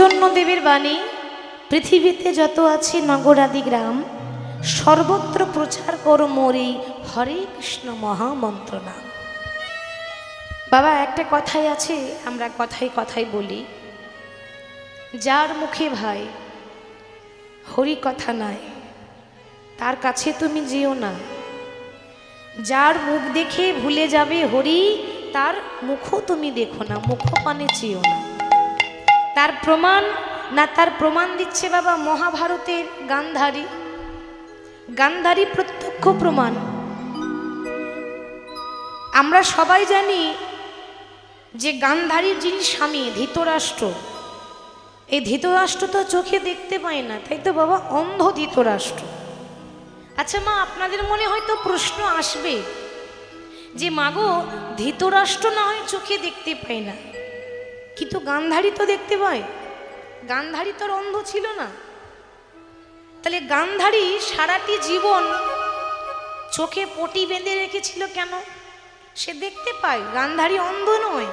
চৈতন্যদেবের বাণী, পৃথিবীতে যত আছে নগরাদি গ্রাম, সর্বত্র প্রচার করো মোর এই হরে কৃষ্ণ মহামন্ত্র নাম। বাবা, একটা কথাই আছে, আমরা কথায় কথায় বলি, যার মুখে ভাই হরি কথা নাই, তার কাছে তুমি যেও না। যার মুখ দেখে ভুলে যাবে হরি, তার মুখও তুমি দেখো না, মুখপানে চেয়েও না। তার প্রমাণ তার প্রমাণ দিচ্ছে বাবা মহাভারতের গান্ধারী। গান্ধারী প্রত্যক্ষ প্রমাণ। আমরা সবাই জানি যে গান্ধারীর যিনি স্বামী ধৃতরাষ্ট্র, এই ধৃতরাষ্ট্র তো চোখে দেখতে পায় না, তাই তো বাবা, অন্ধ ধৃতরাষ্ট্র। আচ্ছা মা, আপনাদের মনে হয়তো প্রশ্ন আসবে যে মাগো, ধৃতরাষ্ট্র না হয় চোখে দেখতে পায় না, কিন্তু গান্ধারী তো দেখতে পায়। গান্ধারী তোর অন্ধ ছিল না? তাহলে গান্ধারী সারাটি জীবন চোখে পটি বেঁধে রেখেছিল কেন? সে দেখতে পায়, গান্ধারী অন্ধ নয়।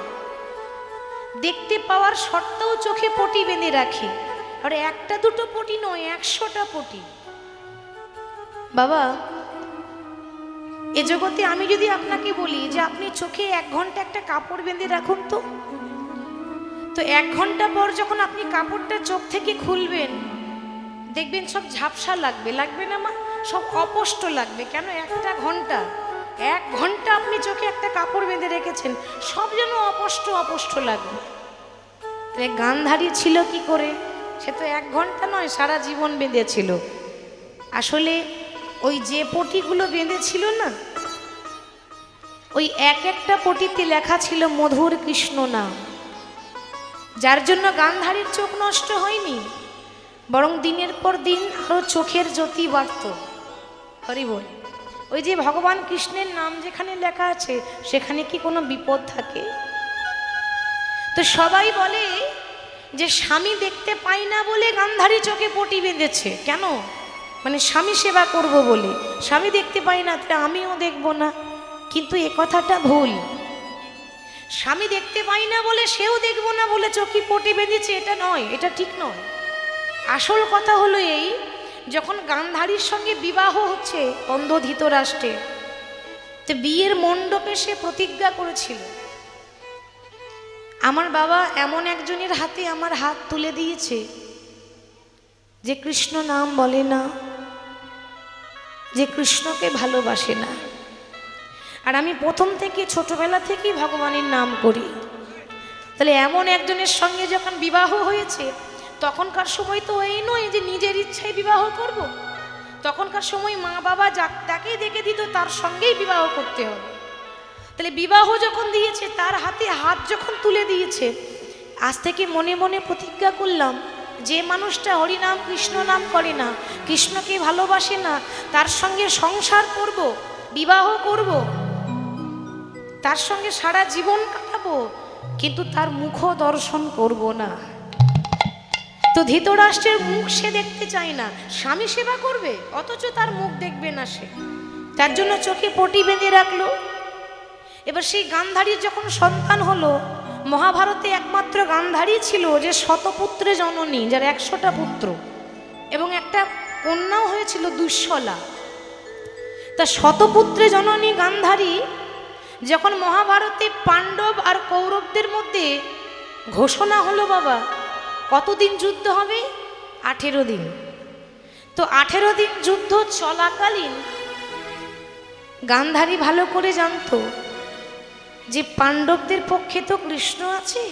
দেখতে পাওয়ার সত্ত্বেও চোখে পটি বেঁধে রাখে। আর একটা দুটো পটি নয়, 100টা পটি। বাবা, এ জগতে আমি যদি আপনাকে বলি যে আপনি চোখে 1 ঘন্টা একটা কাপড় বেঁধে রাখুন, তো 1 ঘন্টা পর যখন আপনি কাপড়টা চোখ থেকে খুলবেন, দেখবেন সব ঝাপসা লাগবে, লাগবে না মা? সব অপষ্ট লাগবে। কেন? 1 ঘন্টা আপনি চোখে একটা কাপড় বেঁধে রেখেছেন, সব যেন অপষ্ট অপষ্ট লাগবে। গান্ধারী ছিল কি করে? সে তো 1 ঘন্টা নয়, সারা জীবন বেঁধেছিল। আসলে ওই যে পটিগুলো বেঁধেছিল না, ওই একটা পটিতে লেখা ছিল মধুর কৃষ্ণ নাম। যার জন্য গান্ধারীর চোখ নষ্ট হয়নি, বরং দিনের পর দিন আরো চোখের জ্যোতি বাড়ত। হরি বল। ওই যে ভগবান কৃষ্ণের নাম যেখানে লেখা আছে, সেখানে কি কোনো বিপদ থাকে? তো সবাই বলে যে স্বামী দেখতে পায় না বলে গান্ধারী চোখে পটি বেঁধেছে। কেন? মানে স্বামী সেবা করব বলে। স্বামী দেখতে পায় না, তাহলে আমিও দেখব না। কিন্তু এ কথাটা ভুল। স্বামী দেখতে পাই না বলে সেও দেখব না বলে চোখে পটি বেঁধেছে, এটা নয়, এটা ঠিক নয়। আসল কথা হলো এই, যখন গান্ধারীর সঙ্গে বিবাহ হচ্ছে অন্ধ ধৃতরাষ্ট্রের, তো বিয়ের মণ্ডপে সে প্রতিজ্ঞা করেছিল, আমার বাবা এমন একজনের হাতে আমার হাত তুলে দিয়েছে যে কৃষ্ণ নাম বলে না, যে কৃষ্ণকে ভালোবাসে না। আর আমি প্রথম থেকে ছোটবেলা থেকেই ভগবানের নাম করি। তাহলে এমন একজনের সঙ্গে যখন বিবাহ হয়েছে, তখনকার সময় তো এই নয় যে নিজের ইচ্ছায় বিবাহ করব। তখনকার সময় মা বাবা যাকেই দেখে দিত তার সঙ্গেই বিবাহ করতে হবে। তাহলে বিবাহ যখন দিয়েছে, তার হাতে হাত যখন তুলে দিয়েছে, আজ থেকে মনে মনে প্রতিজ্ঞা করলাম, যে মানুষটা হরিনাম কৃষ্ণ নাম করে না, কৃষ্ণকে ভালোবাসে না, তার সঙ্গে সংসার করব, বিবাহ করব, তার সঙ্গে সারা জীবন কাটাবো, কিন্তু তার মুখ দর্শন করব না। তো ধৃতরাষ্ট্রের মুখ সে দেখতে চায় না, স্বামী সেবা করবে অথচ তার মুখ দেখবে না সে, তার জন্য চোখে পটি বেঁধে রাখলো। এবার সেই গান্ধারীর যখন সন্তান হলো, মহাভারতে একমাত্র গান্ধারী ছিল যে শতপুত্রে জননী, যার 100টা পুত্র, এবং একটা কন্যাও হয়েছিল দুঃশলা। তা শতপুত্রে জননী গান্ধারী যখন মহাভারতে পাণ্ডব আর কৌরবদের মধ্যে ঘোষণা হলো, বাবা কতদিন যুদ্ধ হবে? 18 দিন। তো 18 দিন যুদ্ধ চলাকালীন গান্ধারী ভালো করে জানতো যে পাণ্ডবদের পক্ষে তো কৃষ্ণ আছে,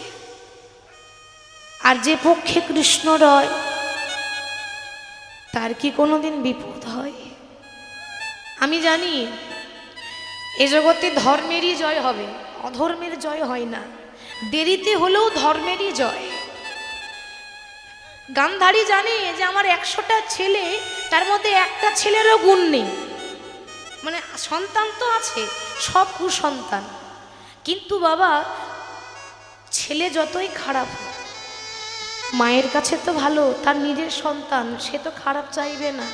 আর যে পক্ষে কৃষ্ণ রয় তার কি কোনোদিন বিপদ হয়? আমি জানি এ জগতে ধর্মেরই জয় হবে, অধর্মের জয় হয় না। দেরিতে হলেও ধর্মেরই জয়। গান্ধারী জানে যে আমার 100টা ছেলে, তার মধ্যে একটা ছেলেরও গুণ নেই, মানে সন্তান তো আছে, সব কুসন্তান। কিন্তু বাবা, ছেলে যতই খারাপ, মায়ের কাছে তো ভালো, তার নিজের সন্তান, সে তো খারাপ চাইবে না।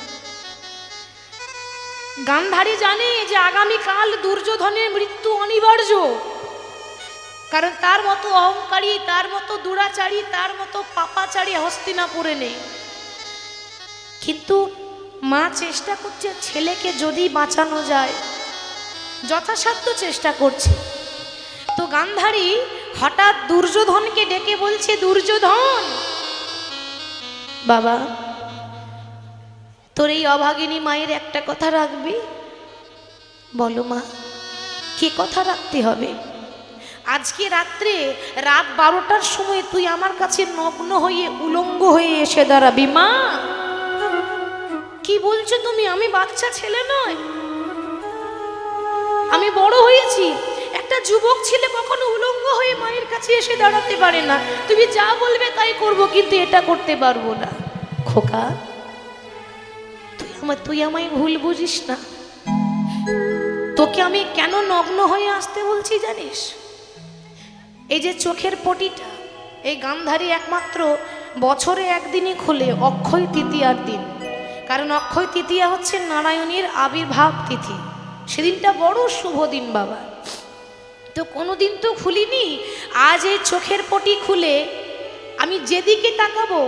গান্ধারী জানে যে আগামীকাল দুর্যোধনের মৃত্যু অনিবার্য, কারণ তার মতো অহংকারী, তার মতো দুরাচারী, তার মতো পাপাচারী হস্তিনাপুরে নেই। কিন্তু মা চেষ্টা করছে ছেলেকে যদি বাঁচানো যায়, যথাসাধ্য চেষ্টা করছে। তো গান্ধারী হঠাৎ দুর্যোধনকে ডেকে বলছে, দুর্যোধন বাবা, তোর এই অভাগিনী মায়ের একটা কথা রাখবি। বলো মা, কি কথা রাখতে হবে? আজকে রাত্রে রাত 12টার সময় তুই আমার কাছে নগ্ন হয়ে উলঙ্গ হয়ে এসে দাঁড়াবি। মা, কি বলছো তুমি? আমি বাচ্চা ছেলে নয়, আমি বড় হয়েছি। একটা যুবক ছেলে কখনো উলঙ্গ হয়ে মায়ের কাছে এসে দাঁড়াতে পারে না। তুমি যা বলবে তাই করব, কিন্তু এটা করতে পারবো না। খোকা, তুই আমায় ভুল বুঝিস না। তোকে আমি কেন নগ্ন হয়ে আসতে বলছি জানিস? এই যে চোখের পটিটা, এই গান্ধারী একমাত্র বছরে একদিনই খুলে, অক্ষয় তৃতীয়ার দিন। কারণ অক্ষয় তৃতীয়া হচ্ছে নারায়ণীর আবির্ভাব তিথি, সেদিনটা বড় শুভ দিন বাবা। তো কোনোদিন তো খুলিনি, আজ এই চোখের পটি খুলে আমি যেদিকে তাকাবো,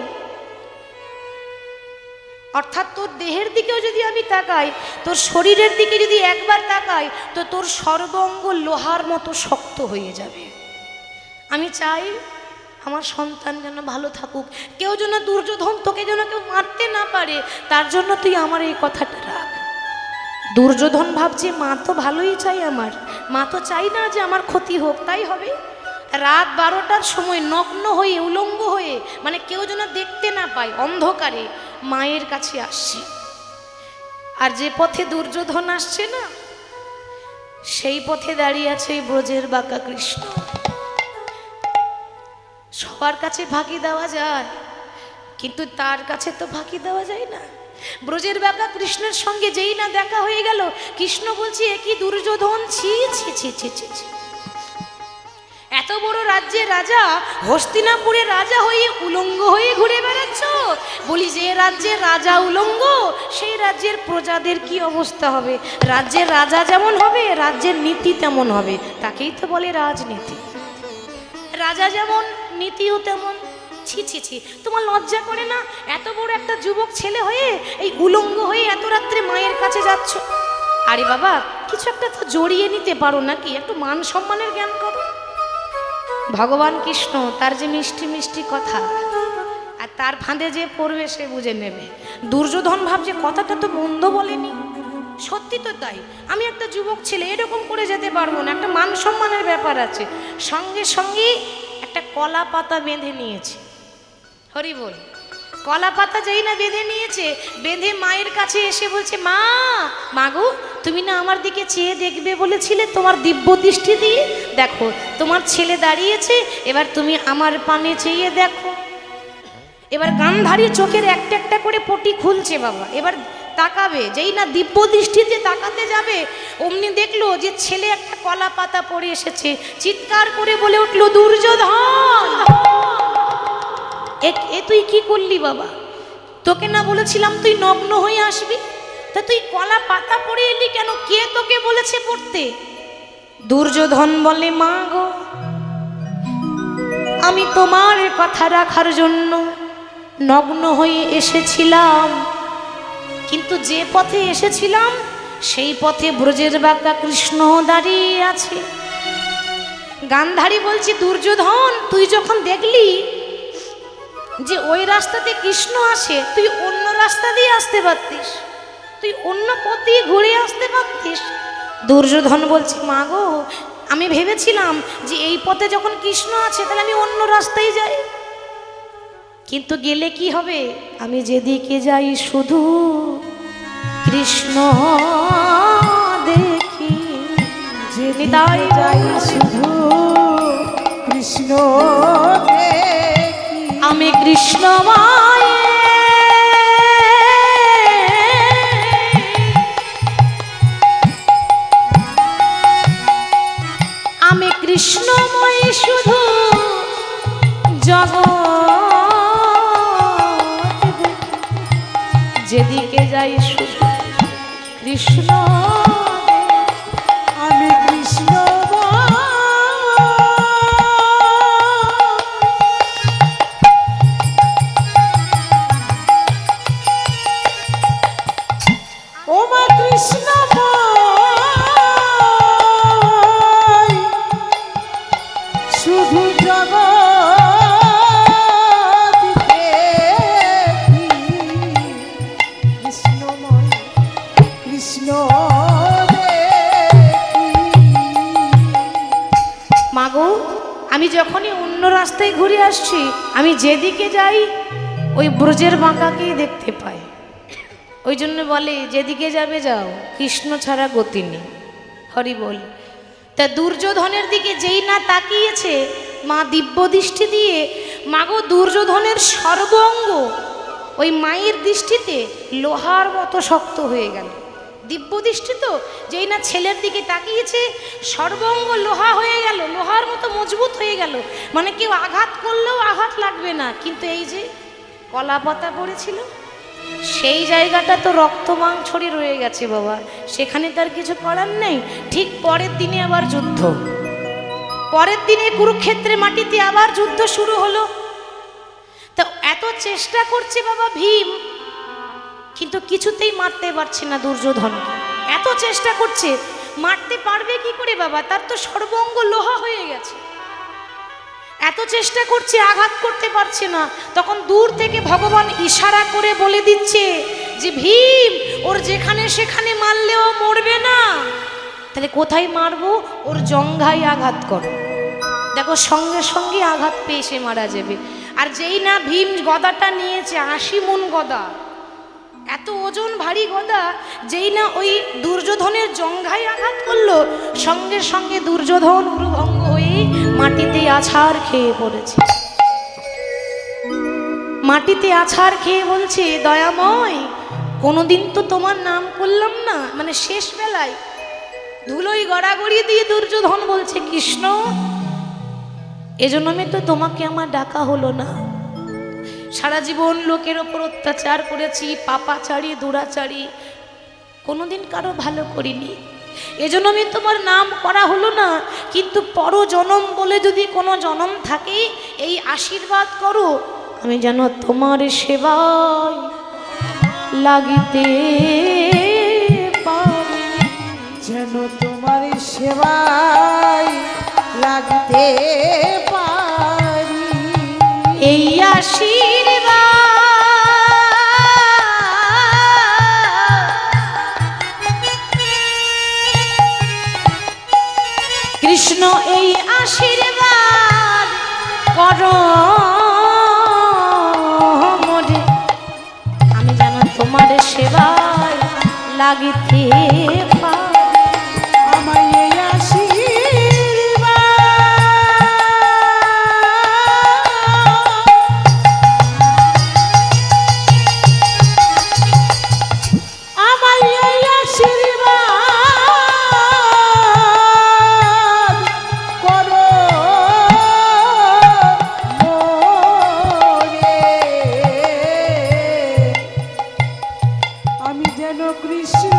অর্থাৎ তোর দেহের দিকেও যদি আমি তাকাই, তোর শরীরের দিকে যদি একবার তাকাই, তো তোর সর্বাঙ্গ লোহার মতো শক্ত হয়ে যাবে। আমি চাই আমার সন্তান যেন ভালো থাকুক, কেউ যেন দুর্যোধন তোকে যেন কেউ মারতে না পারে, তার জন্য তুই আমার এই কথাটা রাখ। দুর্যোধন ভাবছে মা তো ভালোই চাই আমার, মা তো চাই না যে আমার ক্ষতি হোক, তাই হবে। রাত 12টার সময় নগ্ন হয়ে উলঙ্গ হয়ে, মানে কেউ যেন দেখতে না পায়, অন্ধকারে মায়ের কাছে আসছে। আর যে পথে দুর্যোধন আসছে না, সেই পথে দাঁড়িয়ে আছে ব্রজের বাঁকা কৃষ্ণ। সবার কাছে ফাঁকি দেওয়া যায়, কিন্তু তার কাছে তো ফাঁকি দেওয়া যায় না। ব্রজের বাঁকা কৃষ্ণের সঙ্গে যেই না দেখা হয়ে গেল, কৃষ্ণ বলছি এ কি দুর্যোধন, ছি ছি ছি ছি ছি ছি, এত বড় রাজ্যের রাজা, হস্তিনাপুরের রাজা হয়ে উলঙ্গ হয়ে ঘুরে বেড়াচ্ছ। বলি যে রাজ্যের রাজা উলঙ্গ, সেই রাজ্যের প্রজাদের কি অবস্থা হবে? রাজ্যের রাজা যেমন হবে, রাজ্যের নীতি তেমন হবে, তাকেই তো বলে রাজনীতি। রাজা যেমন, নীতিও তেমন। ছি ছি ছি, তোমার লজ্জা করে না? এত বড় একটা যুবক ছেলে হয়ে এই উলঙ্গ হয়ে এত রাত্রে মায়ের কাছে যাচ্ছ। আরে বাবা, কিছু একটা তো জড়িয়ে নিতে পারো নাকি? একটু মান সম্মানের জ্ঞান করো। ভগবান কৃষ্ণ, তার যে মিষ্টি মিষ্টি কথা, আর তার ফাঁদে যে পড়বে সে বুঝে নেবে। দুর্যোধন ভাবছে কথাটা তো মন্দ বলেনি, সত্যি তো তাই। আমি একটা যুবক ছেলে, এরকম করে যেতে পারবো না, একটা মান সম্মানের ব্যাপার আছে। সঙ্গে সঙ্গে একটা কলা পাতা বেঁধে নিয়েছে। হরি বল। কলা পাতা যেই না বেঁধে নিয়েছে, বেঁধে মায়ের কাছে এসে বলছে, মা, মাগো, তুমি না আমার দিকে চেয়ে দেখবে বলেছিলে, তোমার দিব্য দৃষ্টি দিয়ে দেখো, তোমার ছেলে দাঁড়িয়েছে, এবার তুমি আমার পানে চেয়ে দেখো। এবার গান্ধারী চোখের একটা একটা করে পটি খুলছে বাবা, এবার তাকাবে। যেই না দিব্য দৃষ্টিতে তাকাতে যাবে, অমনি দেখলো যে ছেলে একটা কলা পাতা পড়ে এসেছে। চিৎকার করে বলে উঠলো, দুর্যোধন, এ তুই কি করলি বাবা? তোকে না বলেছিলাম তুই নগ্ন হয়ে আসবি? তা তুই কলা পাতা পড়ে এলি কেন? কে তোকে বলেছে পড়তে? দুর্যোধন বলে, মা গো, আমি তোমার কথা রাখার জন্য নগ্ন হয়ে এসেছিলাম, কিন্তু যে পথে এসেছিলাম সেই পথে ব্রজের বাঁকা কৃষ্ণ দাঁড়িয়ে আছে। গান্ধারী বলছি, দুর্যোধন, তুই যখন দেখলি যে ওই রাস্তাতে কৃষ্ণ আসে, তুই অন্য রাস্তা দিয়ে আসতে পারতিস, তুই অন্য পথ দিয়ে ঘুরে আসতে পারতিস। দুর্যোধন বলছে, মা গো, আমি ভেবেছিলাম যে এই পথে যখন কৃষ্ণ আছে তাহলে আমি অন্য রাস্তায় যাই, কিন্তু গেলে কি হবে? আমি যেদিকে যাই শুধু কৃষ্ণ দেখি, যেদিকে যাই শুধু কৃষ্ণ দেখি, আমি কৃষ্ণময়, আমি কৃষ্ণময় শুধু জগৎ, যেদিকে যাই শুধু কৃষ্ণ, আমি কৃষ্ণ আসছি, আমি যেদিকে যাই ওই ব্রজের বাঁকাকেই দেখতে পাই। ওই জন্য বলে যেদিকে যাবে যাও, কৃষ্ণ ছাড়া গতি নেই। হরি বল। তা দুর্যোধনের দিকে যেই না তাকিয়েছে মা দিব্য দৃষ্টি দিয়ে, মাগো দুর্যোধনের সর্বঙ্গ ওই মায়ের দৃষ্টিতে লোহার মতো শক্ত হয়ে গেল। দিব্য দৃষ্টি তো, যেই না ছেলের দিকে তাকিয়েছে সর্বঙ্গ লোহা হয়ে গেল, লোহার মতো মজবুত হয়ে গেল। মানে কেউ আঘাত করলেও আঘাত লাগবে না। কিন্তু এই যে কলা পাতা পড়েছিল সেই জায়গাটা তো রক্ত মাংসড়ে রয়ে গেছে বাবা, সেখানে তার কিছু করার নেই। ঠিক পরের দিনে আবার যুদ্ধ, পরের দিনে কুরুক্ষেত্রে মাটিতে আবার যুদ্ধ শুরু হলো। তো এত চেষ্টা করছে বাবা ভীম, কিন্তু কিছুতেই মারতে পারছে না দুর্যোধনকে। এত চেষ্টা করছে, মারতে পারবে কি করে বাবা, তার তো সর্বঙ্গ লোহা হয়ে গেছে। এত চেষ্টা করছে, আঘাত করতে পারছে না। তখন দূর থেকে ভগবান ইশারা করে বলে দিচ্ছে যে ভীম, ওর যেখানে সেখানে মারলেও মরবে না, তাহলে কোথায় মারবো, ওর জঙ্ঘায় আঘাত করো। দেখো সঙ্গে সঙ্গে আঘাত পেয়ে সে মারা যাবে। আর যেই না ভীম গদাটা নিয়েছে, 80 মণ গদা, এত ওজন ভারী গদা, যেই না ওই দুর্যোধনের জঙ্ঘায় আঘাত করলো, সঙ্গে সঙ্গে দুর্যোধন উরুভঙ্গ হয়ে মাটিতে আছাড় খেয়ে পড়েছে। মাটিতে আছাড় খেয়ে বলছে, দয়াময় কোনোদিন তো তোমার নাম করলাম না। মানে শেষ বেলায় ধুলোই গড়াগড়ি দিয়ে দুর্যোধন বলছে, কৃষ্ণ এজন্য আমি তো তোমাকে আমার ডাকা হলো না। সারা জীবন লোকের ওপর অত্যাচার করেছি, পাপাচারী দুরাচারী, কোনোদিন কারো ভালো করিনি, এজন্য আমি তোমার নাম করা হলো না। কিন্তু পরজনম বলে যদি কোনো জনম থাকে, এই আশীর্বাদ করো আমি যেন তোমার সেবায় লাগিতে পারি, যেন তোমার সেবায় লাগতে পারি। এই আশীর্বাদ কৃষ্ণ, এই আশীর্বাদ করো মোরে, আমি যেন তোমার সেবায় লাগিতে পারি। আমায় এই আশীর্বাদ, আমায় এই আশীর্বাদ করো মোরে, আমি যেন কৃষ্ণ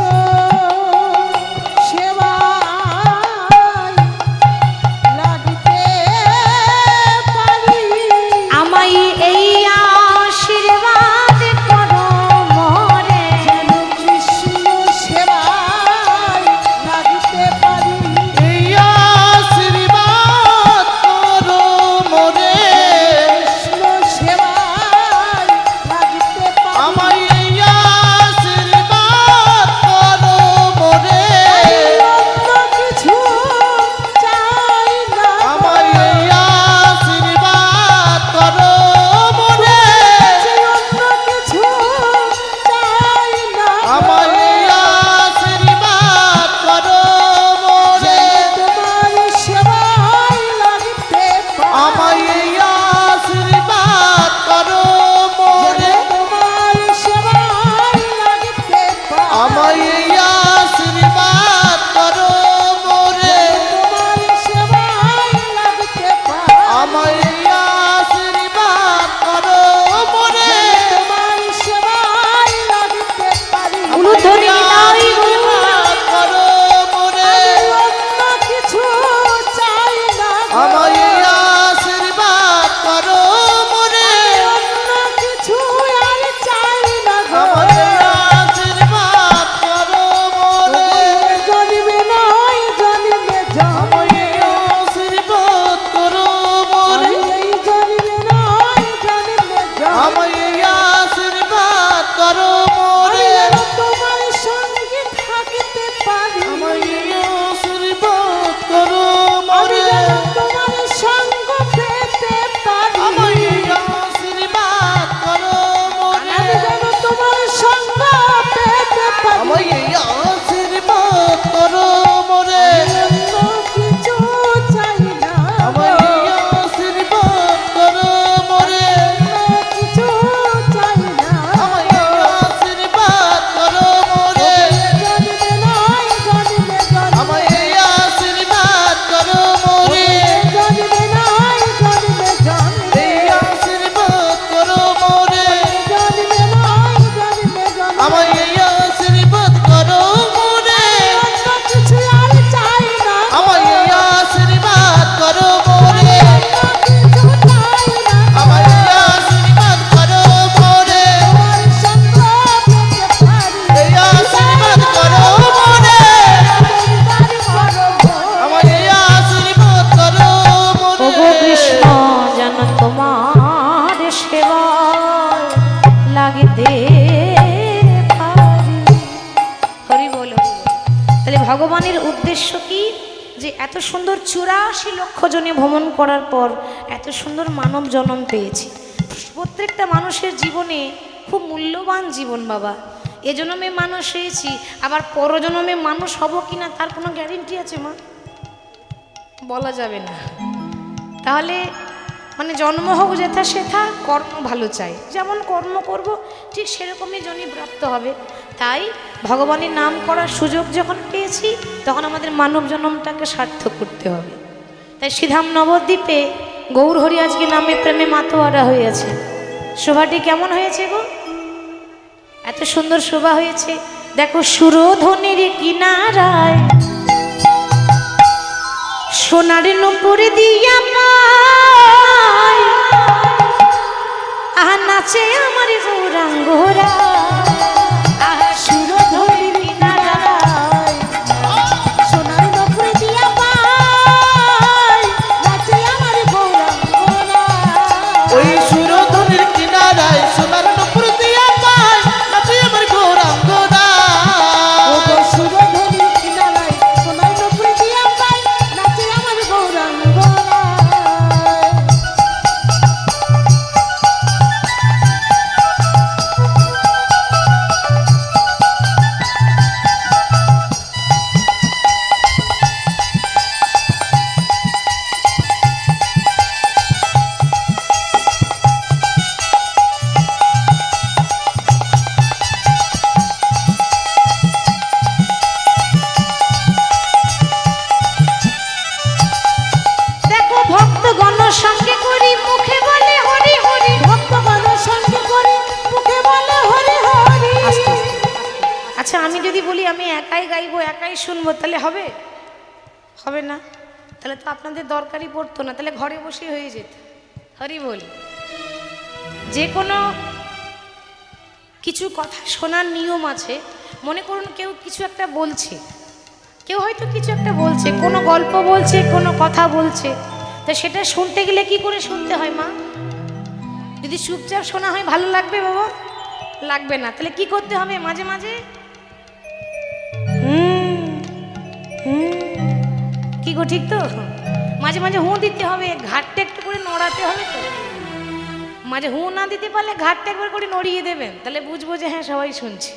সেবায় লাগতে পারি। আমায় এই আশীর্বাদ করো মোরে, যেন কৃষ্ণ সেবায় লাগতে পারি। এই আশীর্বাদ করো মোরে, কৃষ্ণ সেবায় লাগতে পারি। আমায় এই আশীর্বাদ করো মোরে, অন্য কিছু চাই না, আমায় এই আশীর্বাদ করো মোরে, অন্য কিছু চাই না, আমায় এই আশীর্বাদ করো মোরে, তোমার সেবায় লাগতে পারি। আমায় এই আশীর্বাদ করো মোরে, তোমার সেবায় লাগতে পারি। আমায় এই আশীর্বাদ করো মোরে, তোমার সেবায় লাগতে পারি। আমায় এই আশীর্বাদ করো মোরে, তোমার সেবায় লাগতে পারি। উলুধ্বনি নিতাই গৌর। আশীর্বাদ করো মোরে, অন্য কিছু চাই না, আমায় এই আশীর্বাদ করো মোরে, অন্য কিছু আর চাই না, আমায় এই আশীর্বাদ করো মোরে, জন্মে নয় জন্মে আমায় এই আশীর্বাদ করো মোরে, এই জন্মে নয় জন্মে আমায় এই আশীর্বাদ করো মোরে, তোমার সঙ্গে থাকতে পারি। আমায় এই আশীর্বাদ করো মোরে, তোমার সঙ্গ পেতে পারি। আমায় এই আশীর্বাদ করো মোরে অন্য কিছু চাই না আমায় এই আশীর্বাদ করো মোরে অন্য কিছু চাই না আমায় এই আশীর্বাদ করো মোরে জন্মে নাই জন্মে আমায় জন্মে এই আশীর্বাদ করো মোরে জন্মে নাই জন্মে জন্মে এই আশীর্বাদ করো মোরে জন্মে নাই জন্মে জন্মে আমায় এই আশীর্বাদ করো মোরে অন্য কিছু আর চাই না আমায় এই আশীর্বাদ করো মোরে অন্য কিছু চাই না আমায় এই আশীর্বাদ করো মোরে তোমার সঙ্গ পেতে পারি এই আশীর্বাদ করো মোরে দিদার করবো আমায় এই আশীর্বাদ করো ওগো মোরে কৃষ্ণ যেন তোমার সেবায় লাগিতে পারি। হরি বল হরি বল। তাহলে ভগবানের উদ্দেশ্য কি? যে এত সুন্দর 84 লক্ষ জনে ভ্রমণ করার পর এত সুন্দর মানব জন্ম পেয়েছি। প্রত্যেকটা মানুষের জীবনে খুব মূল্যবান জীবন বাবা। এ জন্মে মানুষ হয়েছি, আবার পরজন্মে মানুষ হব কিনা তার কোনো গ্যারেন্টি আছে মা? বলা যাবে না। তাহলে মানে জন্ম হোক যেথা সেথা কর্ম ভালো চাই, যেমন কর্ম করব ঠিক সেরকমই জনই প্রাপ্ত হবে। তাই ভগবানের নাম করার সুযোগ যখন পেয়েছি তখন আমাদের মানব জন্মটাকে সার্থক করতে হবে। তাই শ্রীধাম নবদ্বীপে গৌরহরি আজকে নামে প্রেমে মাতোয়ারা হয়েছে। শোভাটি কেমন হয়েছে গো? এত সুন্দর শোভা হয়েছে। দেখো সুরধনের কিনারায় সোনার নূপুর দিয়া পায় আহা নাচে আমার গৌরাঙ্গরা আহা সুরধনের কিনারায় সোনার নপুর দিয়া পাই নাচে আমার গৌরাঙ্গরা ওই সুরধনির কিনারায় সোনার নূপুর দিয়া পায় নাচে আমার গৌরাঙ্গনা ওগো সুরধনির কিনারায় সোনার নপুর দিয়া পাই নাচে আমার গৌরাঙ্গরা দেখো ভক্তগণ সঙ্গে করি মুখে বলে হরি হরি। ভক্তগণ সঙ্গে করে মুখে বলে হরি হরি আচ্ছা আমি যদি বলি আমি একাই গাইবো একাই শুনবো তাহলে হবে? হবে না। তাহলে তো আপনাদের দরকারই পড়তো না, তাহলে ঘরে বসে হয়ে যেত। হরি বল। যে কোনো কিছু কথা শোনার নিয়ম আছে। মনে করুন কেউ কিছু একটা বলছে, কেউ হয়তো কিছু একটা বলছে, কোনো গল্প বলছে, কোনো কথা বলছে, তা সেটা শুনতে গেলে কি করে শুনতে হয় মা? যদি চুপচাপ শোনা হয় ভালো লাগবে বাবা? লাগবে না। তাহলে কি করতে হবে? মাঝে মাঝে কি গো ঠিক তো? মাঝে মাঝে হুঁ দিতে হবে, ঘাটটা একটু করে নড়াতে হবে তো। মাঝে হুঁ না দিতে পারলে ঘাটটা একবার করে নড়িয়ে দেবেন, তাহলে বুঝবো যে হ্যাঁ সবাই শুনছে।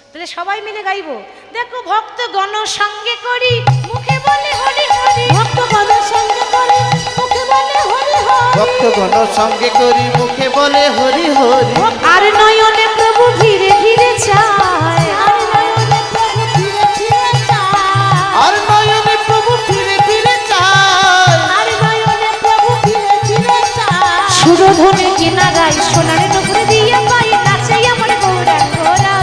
তাহলে সবাই মিলে গাইবো। দেখো ভক্ত গণ সঙ্গে করি মুখে বলে হরি হরি। ভক্তগণ সঙ্গে করে মুখে বলে হরি হরি ভক্তগণ সঙ্গে করি মুখে বলে হরি হরি আর নয়নে প্রভু ধীরে ধীরে চায় আর নয়নে প্রভু ধীরে ধীরে চায় আর নয়নে প্রভু ফিরে ফিরে চায় আর নয়নে প্রভু ধীরে ধীরে চায় সুরধনে কিনারায় সোনার নপুরে দিয়া পাই নাচে আমার গৌরাঙ্গরা।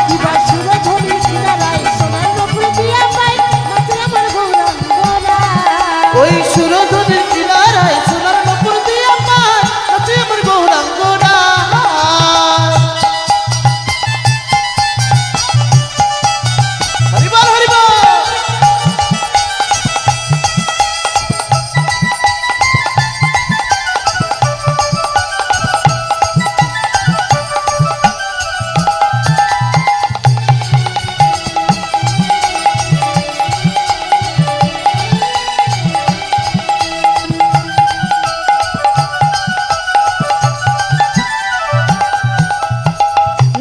দিবা সুরধনির কিনারায় সোনার নপুর দিয়া পাই নাচে আমার গৌরাঙ্গরা ওই সুরধনির কিনারায় সোনার নূপুর দিয়া পায় নাচে আমার গৌরাঙ্গনা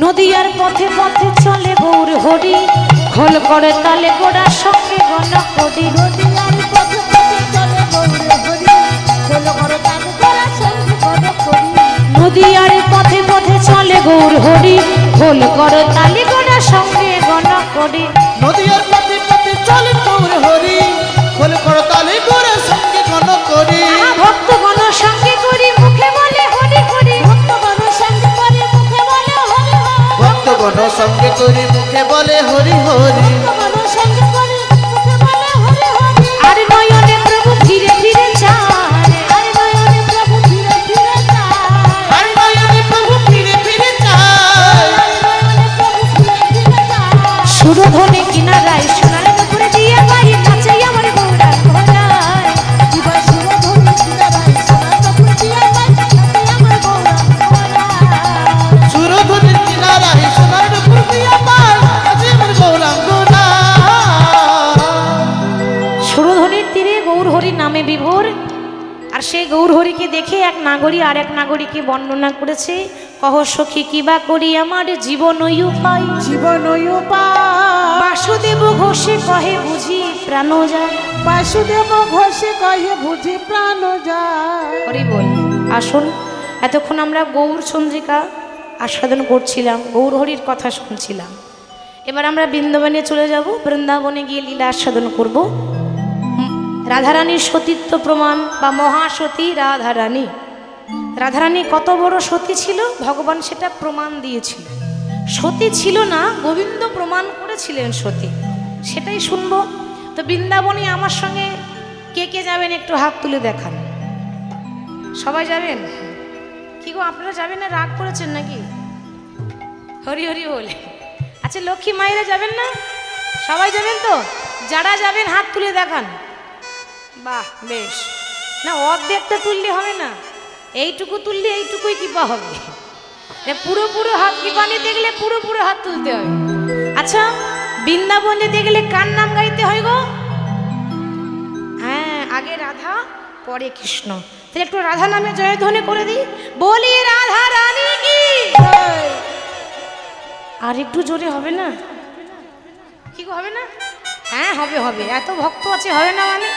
নদিয়ার পথে পথে চলে গৌর হরি খোল করে তালে গোড়ার সঙ্গে গণ করি নদিয়ার পথে পথে চলে গৌর হরি খোল করে তালে গোড়ার সঙ্গে গণ করি নদিয়ার পথে পথে চলে গৌর হরি খোল করে তালে গোড়ার সঙ্গে গণ করি নদিয়ার পথে পথে চলে গৌর হরি খোল করতালি করে সঙ্গে গণ করি ভক্ত গণ সঙ্গে করি মুখে বলে হরি হরি ভক্তগণ সঙ্গে করে মুখে বলে হরি হরি ভক্তগণ সঙ্গে করি মুখে বলে হরি হরি ভক্তগণ সঙ্গে করে মুখে বলে হরি হরি আর নয়নে প্রভু ফিরে ফিরে চায় আর নয়নে প্রভু ফিরে ফিরে যায় আর নয়নে প্রভু ফিরে ফিরে চায় আর নয়নে প্রভু ফিরে ফিরে যায় সুরধনে কিনারায় সোনার পুকুরে দিয়ে বাড়ি নাচে আমার গৌরাঙ্গ যায় জীবা সুরধনী কিনারায় সোনার পুকুর দিয়া যায় তাতে আমার গৌরাঙ্গ সুরধুনির কিনারায় সোনার নুপুর দিয়া পায় আজি আমার গৌরাঙ্গ না সুরধনির তীরে গৌর হরি নামে বিভোর আর সেই গৌর হরিকে দেখে এক নাগরী আর এক নাগরীকে বর্ণনা করেছে কহ সখী কিবা করি আমার জীবন উপায় জীবন উপায় বাসুদেব ঘোষে কহে বুঝি প্রাণ যায় বাসুদেব ঘোষে কহে বুঝি প্রাণ যায় হরি বল আসুন এতক্ষণ আমরা গৌর চন্দ্রিকা আস্বাদন করছিলাম গৌর হরির কথা শুনছিলাম এবার আমরা বৃন্দাবনে চলে যাব বৃন্দাবনে গিয়ে লীলা আস্বাদন করব রাধারানীর সতীত্ব প্রমাণ বা মহাসতী রাধারানী রাধারানী কত বড় সতী ছিল ভগবান সেটা প্রমাণ দিয়েছিল সতী ছিল না গোবিন্দ প্রমাণ করেছিলেন সতী সেটাই শুনবো তো বৃন্দাবনে আমার সঙ্গে কে কে যাবেন একটু হাত তুলে দেখান সবাই যাবেন কি গো আপনারা যাবেন না রাগ করেছেন নাকি হরি হরি বলে আচ্ছা লক্ষ্মী মায়েরা যাবেন না সবাই যাবেন তো যারা যাবেন হাত তুলে দেখান বাহ বেশ না অর্ধেকটা তুললে হবে না এইটুকু তুললে এইটুকুই কৃপা হবে পুরো পুরো হাত কৃপা নিয়ে দেখলে পুরো পুরো হাত তুলতে হবে আচ্ছা বৃন্দাবনে দেখলে কার নাম গাইতে হয় গো হ্যাঁ আগে রাধা পরে কৃষ্ণ তাহলে একটু রাধা নামে জয়ধ্বনি করে দিই বলি রাধা রানী কি আর একটু জোরে হবে না কি গো হবে না হ্যাঁ হবে হবে এত ভক্ত আছে হবে না মানে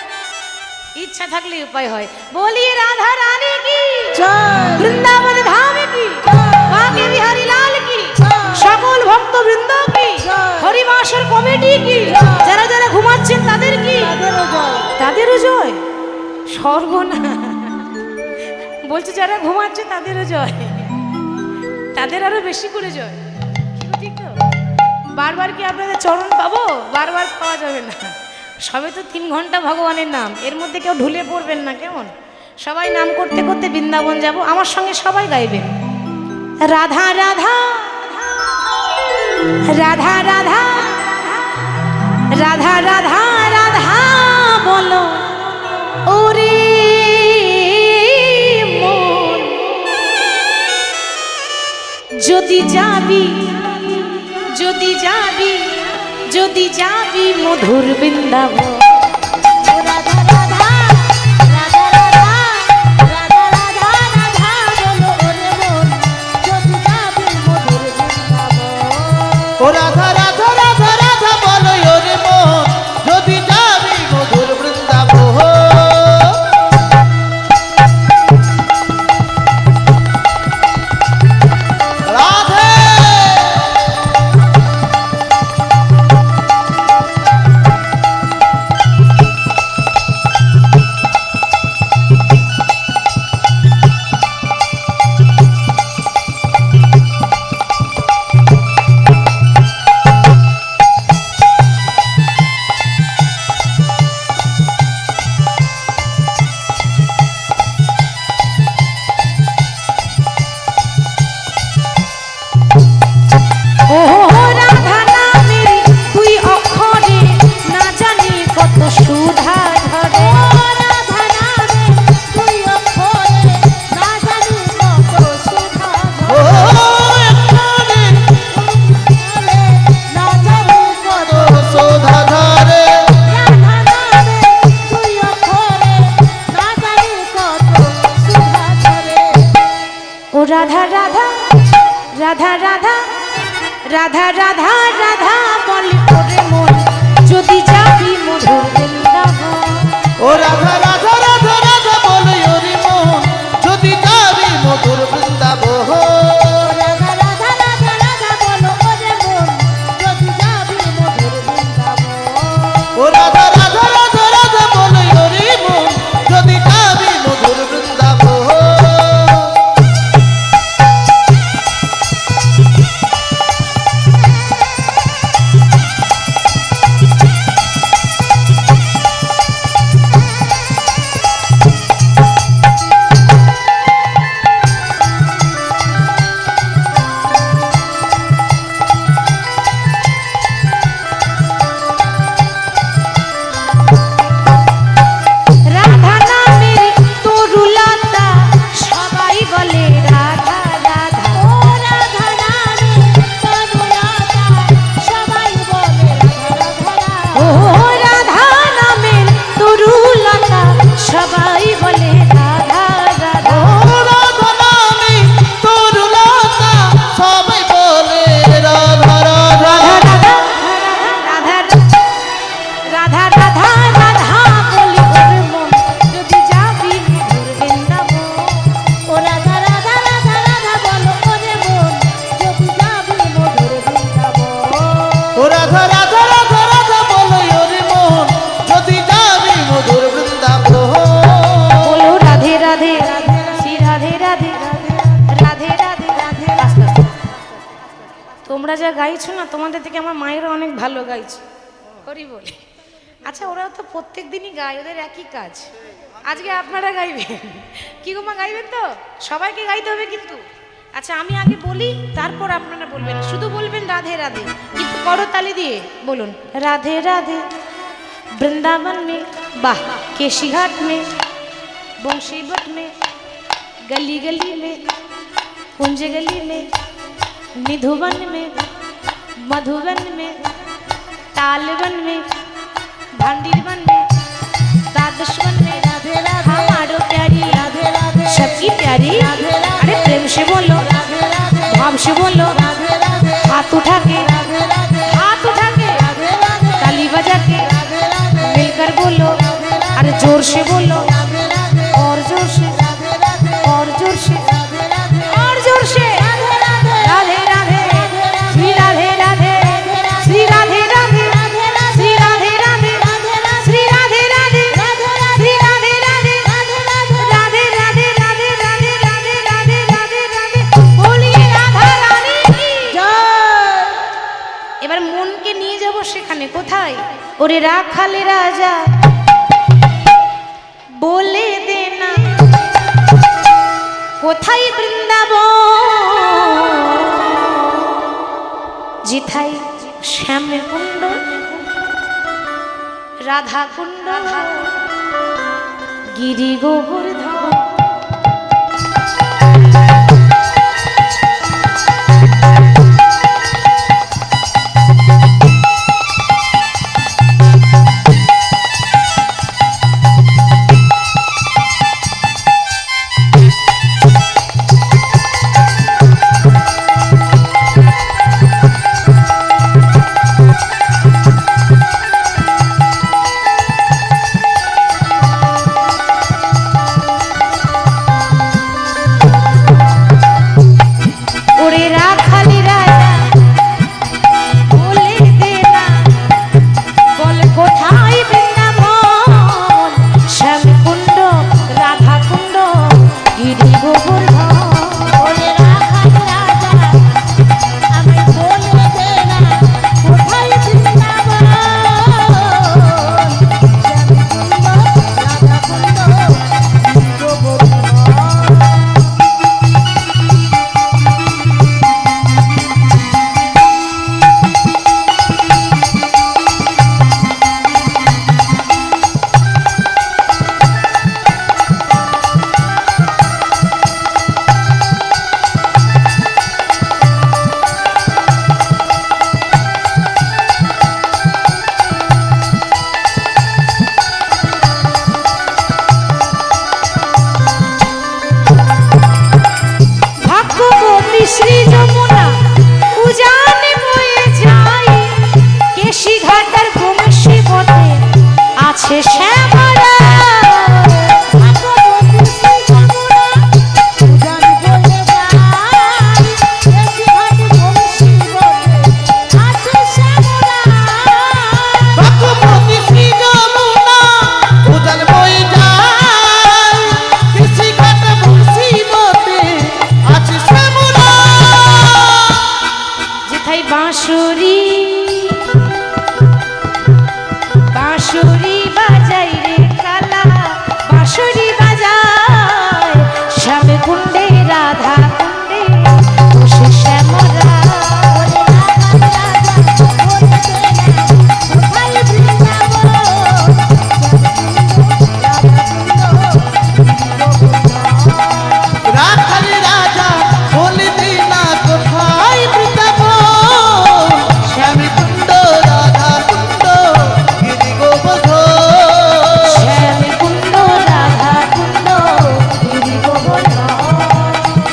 ইচ্ছা থাকলে উপায় হয় বলি রাধা রানী কি জয় বৃন্দাবন ধাম কি বাঁকে বিহারী লাল কি সকল ভক্ত বৃন্দ কি হরিবাসর কমিটি কি যারা যারা ঘুমাচ্ছেন তাদের কি তাদেরও জয় তাদেরও জয় সর্বনা বলছে যারা ঘুমাচ্ছে তাদেরও জয় তাদের আরো বেশি করে জয় ঠিক তো বারবার কি আপনাদের চরণ পাবো বারবার পাওয়া যাবে না সবে তো 3 ঘন্টা ভগবানের নাম এর মধ্যে কেউ ঢুলে পড়বেন না কেমন সবাই নাম করতে করতে বৃন্দাবন যাব আমার সঙ্গে সবাই গাইবেন রাধা রাধা রাধা রাধা রাধা রাধা রাধা বলো ওরে মন যদি যাবি যদি যাবি যদি যাবি মধুর বৃন্দাবন রাধা রাধা রাধা রাধা রাধা রাধা রাধা বলো ওরে মন যদি যাবি মধুর বৃন্দাবন ও রাধা রাধা রাধা রাধা বলো ওরে মন যদি যাবি মধুর বৃন্দাবন রাধে ও রাধা নামের তুই অক্ষরে না জানি কত সুধা ধরে রাধা নামে তুই অক্ষরে না জানি কত সুধা ও ধরে এখানে না জানি কত সোধা ধারে রাধা নামে তুই অক্ষরে না জানি কত সুধা ধরে ও রাধা রাধা রাধা রাধা রাধা রাধা রাধা বলে ওরে মন যদি যাবি মধুর বৃন্দাবন। ও রাধা রাধা রাধা রাধা বলে ওরে মন যদি যাবি মধুর বৃন্দাবন। রাধা রাধা রাধা রাধা বলো ওরে মন যদি যাবি মধুর বৃন্দাবন। ও রাধা রাধা রাধা রাধা বলে ওরে মন যদি যাবি মধুর বৃন্দাবন। রাধা নামের তরুলতা সবাই বলে রাধা রাধা। ও রাধা নামে তরুলতা সবাই বলে রাধা রাধা। ও রাধা নামের তরুলতা সবাই বলে রাধা রাধা। ও রাধা নামে তরুলতা সবাই বলে রাধা রাধা। রাধা রাধা রাধা রাধা বলি ওরে মন যদি যাবি মধুর বৃন্দাবন। ও রাধা রাধা রাধা রাধা বলো ওরে মন যদি যাবি মধুর বৃন্দাবন। ও রাধা রাধা রাধা রাধা বলে ওরে মন যদি যাবি মধুর বৃন্দাবন। বলো রাধে রাধে শ্রী রাধে রাধে রাধে রাধে রাধে। আস্তে আস্তে। তোমরা যা গাইছো না তোমাদের থেকে আমার মায়েরা অনেক ভালো গাইছে হরি বলে। আচ্ছা ওরা তো প্রত্যেক দিনই গায়, ওদের একই কাজ। আজকে আপনারা গাইবেন কি গো মা, গাইবেন তো? সবাইকে গাইতে হবে কিন্তু। আচ্ছা আমি আগে বলি তারপর আপনারা বলবেন, শুধু বলবেন রাধে রাধে কিন্তু করতালি দিয়ে বলুন রাধে রাধে। वृंदावन में वाह, केशी घाट में, बंशी बट में, गली गली में, कुंज गली में, निधुवन में, मधुबन में, तालवन में, भांडीवन में, द्वादशवन में, राधे राधे हमारो प्यारी राधे राधे सबकी प्यारी। राधे राधे अरे प्रेम से बोलो, राधे राधे भाव से बोलो, राधे राधे हाथ उठा के, राधे राधे हाथ उठा के, राधे राधे ताली बजा के, राधे राधे मिलकर बोलो, अरे जोर से बोलो, राधे राधे और जोर से, राधे राधे और जोर से, राधे राधे और जोर से। राधे राधे राधे राधे श्री राधे राधे श्री राधे राधे श्री राधे राधे श्री राधे राधे श्री राधे राधे राधे राधे राधे राधे राधे राधे राधे राधे। बोलिए राधा रानी की। জয়। এবার মনকে নিয়ে যাব সেখানে, কোথায়? ওরে রাখালে রাজা বলে দে না কোথায় বৃন্দাবন, জিথাই শ্যাম কুণ্ড রাধা কুণ্ড গিরি গোবর্ধন। শ্রী যমুনা উজানে বাঁশুরি বাঁশুরি বাজাই রে কালা বাঁশুরি বাজায় শ্যাম কুণ্ডে রাধা কুণ্ডে বসে শ্যামরা রাখাল রাজা বলে দে না কোথায় বৃন্দাবন শ্যামী কুণ্ড রাধা কুণ্ড গিরি গোবর্ধন শ্যাম কুণ্ড রাধা কুণ্ড গিরি গোবর্ধন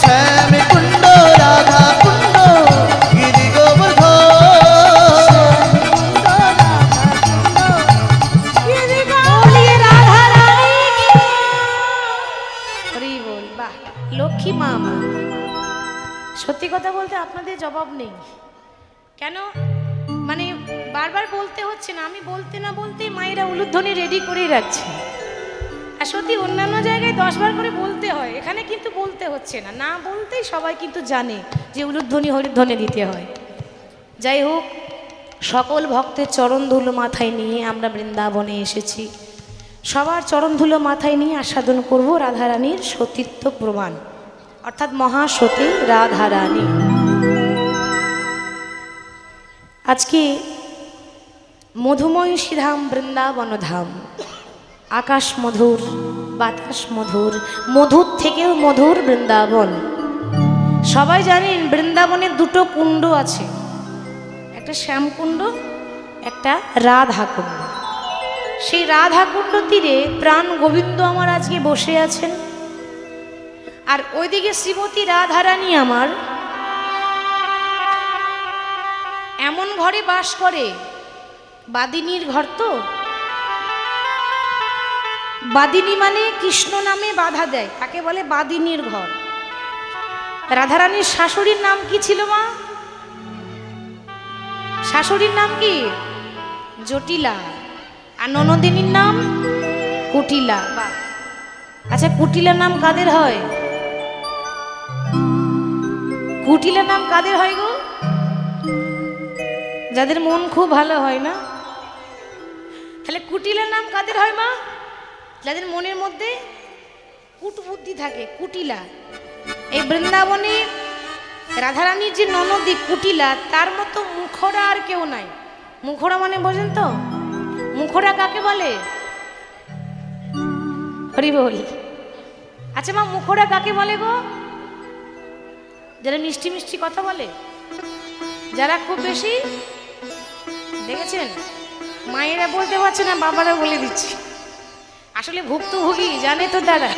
শ্যামী কুণ্ড রাধা কুণ্ড গিরি গোবর্ধন বলিয়ে রাধা রানী হরি বল। বাহ, লক্ষ্মী মা আমার। সত্যি কথা বলতে আপনাদের জবাব নেই কেন, মানে বারবার বলতে হচ্ছে না, আমি বলতে না বলতে মায়েরা উলুধ্বনি রেডি করেই রাখছে। আর সত্যি অন্যান্য জায়গায় 10 বার করে বলতে হয়, এখানে কিন্তু বলতে হচ্ছে না, না বলতেই সবাই কিন্তু জানে যে উলুধ্বনি হরিধ্বনি দিতে হয়। যাই হোক, সকল ভক্তের চরণ ধুলো মাথায় নিয়ে আমরা বৃন্দাবনে এসেছি। সবার চরণ ধুলো মাথায় নিয়ে আস্বাদন করব রাধারানীর সতীত্ব প্রমাণ, অর্থাৎ মহাসতী রাধারানী। আজকে মধুময় শ্রীধাম বৃন্দাবন ধাম, আকাশ মধুর, বাতাস মধুর, মধুর থেকেও মধুর বৃন্দাবন। সবাই জানেন বৃন্দাবনের 2টো কুণ্ড আছে, একটা শ্যামকুণ্ড, একটা রাধা কুণ্ড। সেই রাধা কুণ্ড তীরে প্রাণ গোবিন্দ আমার আজকে বসে আছেন, আর ওইদিকে শ্রীমতী রাধারানী আমার এমন ঘরে বাস করে, বাদিনীর ঘর তো, বাদিনী মানে কৃষ্ণ নামে বাধা দেয়, তাকে বলে বাদিনীর ঘর। রাধারানীর শাশুড়ির নাম কি ছিল মা? শাশুড়ির নাম কি? জটিলা। আর ননদিনীর নাম কুটিলা। আচ্ছা, কুটিলা নাম কাদের হয়? কুটিলা নাম কাদের হয় গো? যাদের মন খুব ভালো হয় না? তাহলে কুটিলা নাম কাদের হয় মা? যাদের মনের মধ্যে কুটবুদ্ধি থাকে, কুটিলা। এই বৃন্দাবনে রাধারানীর যে ননদী কুটিলা, তার মতো মুখরা আর কেউ নাই। মুখরা মানে বোঝেন তো? মুখরা কাকে বলে? হরি বল। আচ্ছা মা, মুখরা কাকে বলে গো? যারা মিষ্টি মিষ্টি কথা বলে, যারা খুব বেশি, দেখেছেন মায়েরা বলতে পারছে না, বাবারা বলে দিচ্ছে। আসলে ভুক্তভোগী জানে তো তারা,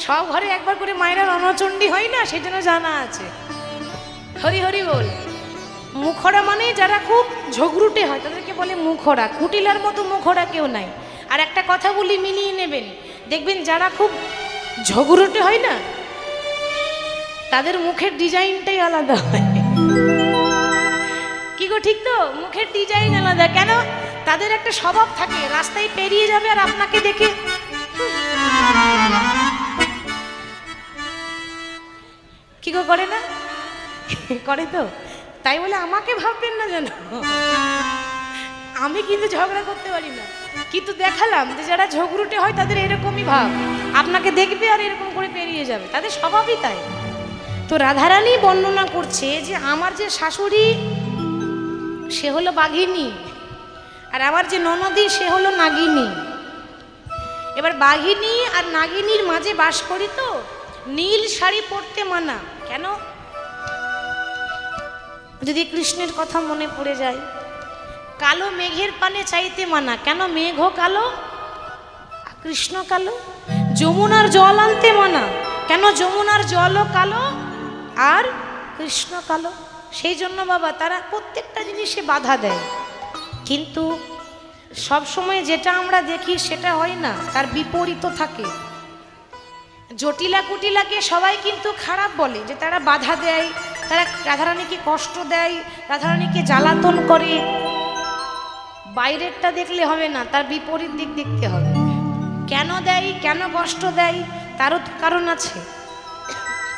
সব ঘরে একবার করে মায়েরা রণচণ্ডী হয় না, সেজন্য জানা আছে। হরি হরি বল। মুখরা মানে যারা খুব ঝগড়ুটে হয় তাদেরকে বলে মুখরা। কুটিলার মতো মুখরা কেউ নাই। আর একটা কথা বলি, মিলিয়ে নেবেন, দেখবেন যারা খুব ঝগড়ুটে হয় না, তাদের মুখের ডিজাইনটাই আলাদা হয়। কি গো, ঠিক তো? মুখের ডিজাইন আলাদা। কেন? তাদের একটা স্বভাব থাকে, রাস্তায় পেরিয়ে যাবে আর আপনাকে দেখে কি গো করে না? করে তো। তাই বলে আমাকে ভাববেন না যেন, আমি কিন্তু ঝগড়া করতে পারি না, কিন্তু দেখালাম যে যারা ঝগড়ুটে হয় তাদের এরকমই ভাব, আপনাকে দেখবে আর এরকম করে পেরিয়ে যাবে, তাদের স্বভাবই তাই। তো রাধারানী বর্ণনা করছে যে আমার যে শাশুড়ি সে হলো বাঘিনী, আর আমার যে ননদী সে হলো নাগিনী। এবার বাঘিনী আর নাগিনীর মাঝে বাস করি তো, নীল শাড়ি পরতে মানা। কেন? যদি কৃষ্ণের কথা মনে পড়ে যায়। কালো মেঘের পানে চাইতে মানা। কেন? মেঘও কালো, কৃষ্ণ কালো। যমুনার জল আনতে মানা। কেন? যমুনার জলও কালো আর কৃষ্ণ কালো। সেই জন্য বাবা তারা প্রত্যেকটা জিনিসে বাধা দেয়, কিন্তু সব সময় যেটা আমরা দেখি সেটা হয় না, তার বিপরীত থাকে। জটিলা কুটিলাকে সবাই কিন্তু খারাপ বলে, যে তারা বাধা দেয়, তারা রাধারানীকে কষ্ট দেয়, রাধারানীকে জ্বালাতন করে। বাইরেরটা দেখলে হবে না, তার বিপরীত দিক দেখতে হবে। কেন দেয়, কেন কষ্ট দেয়, তারও তো কারণ আছে।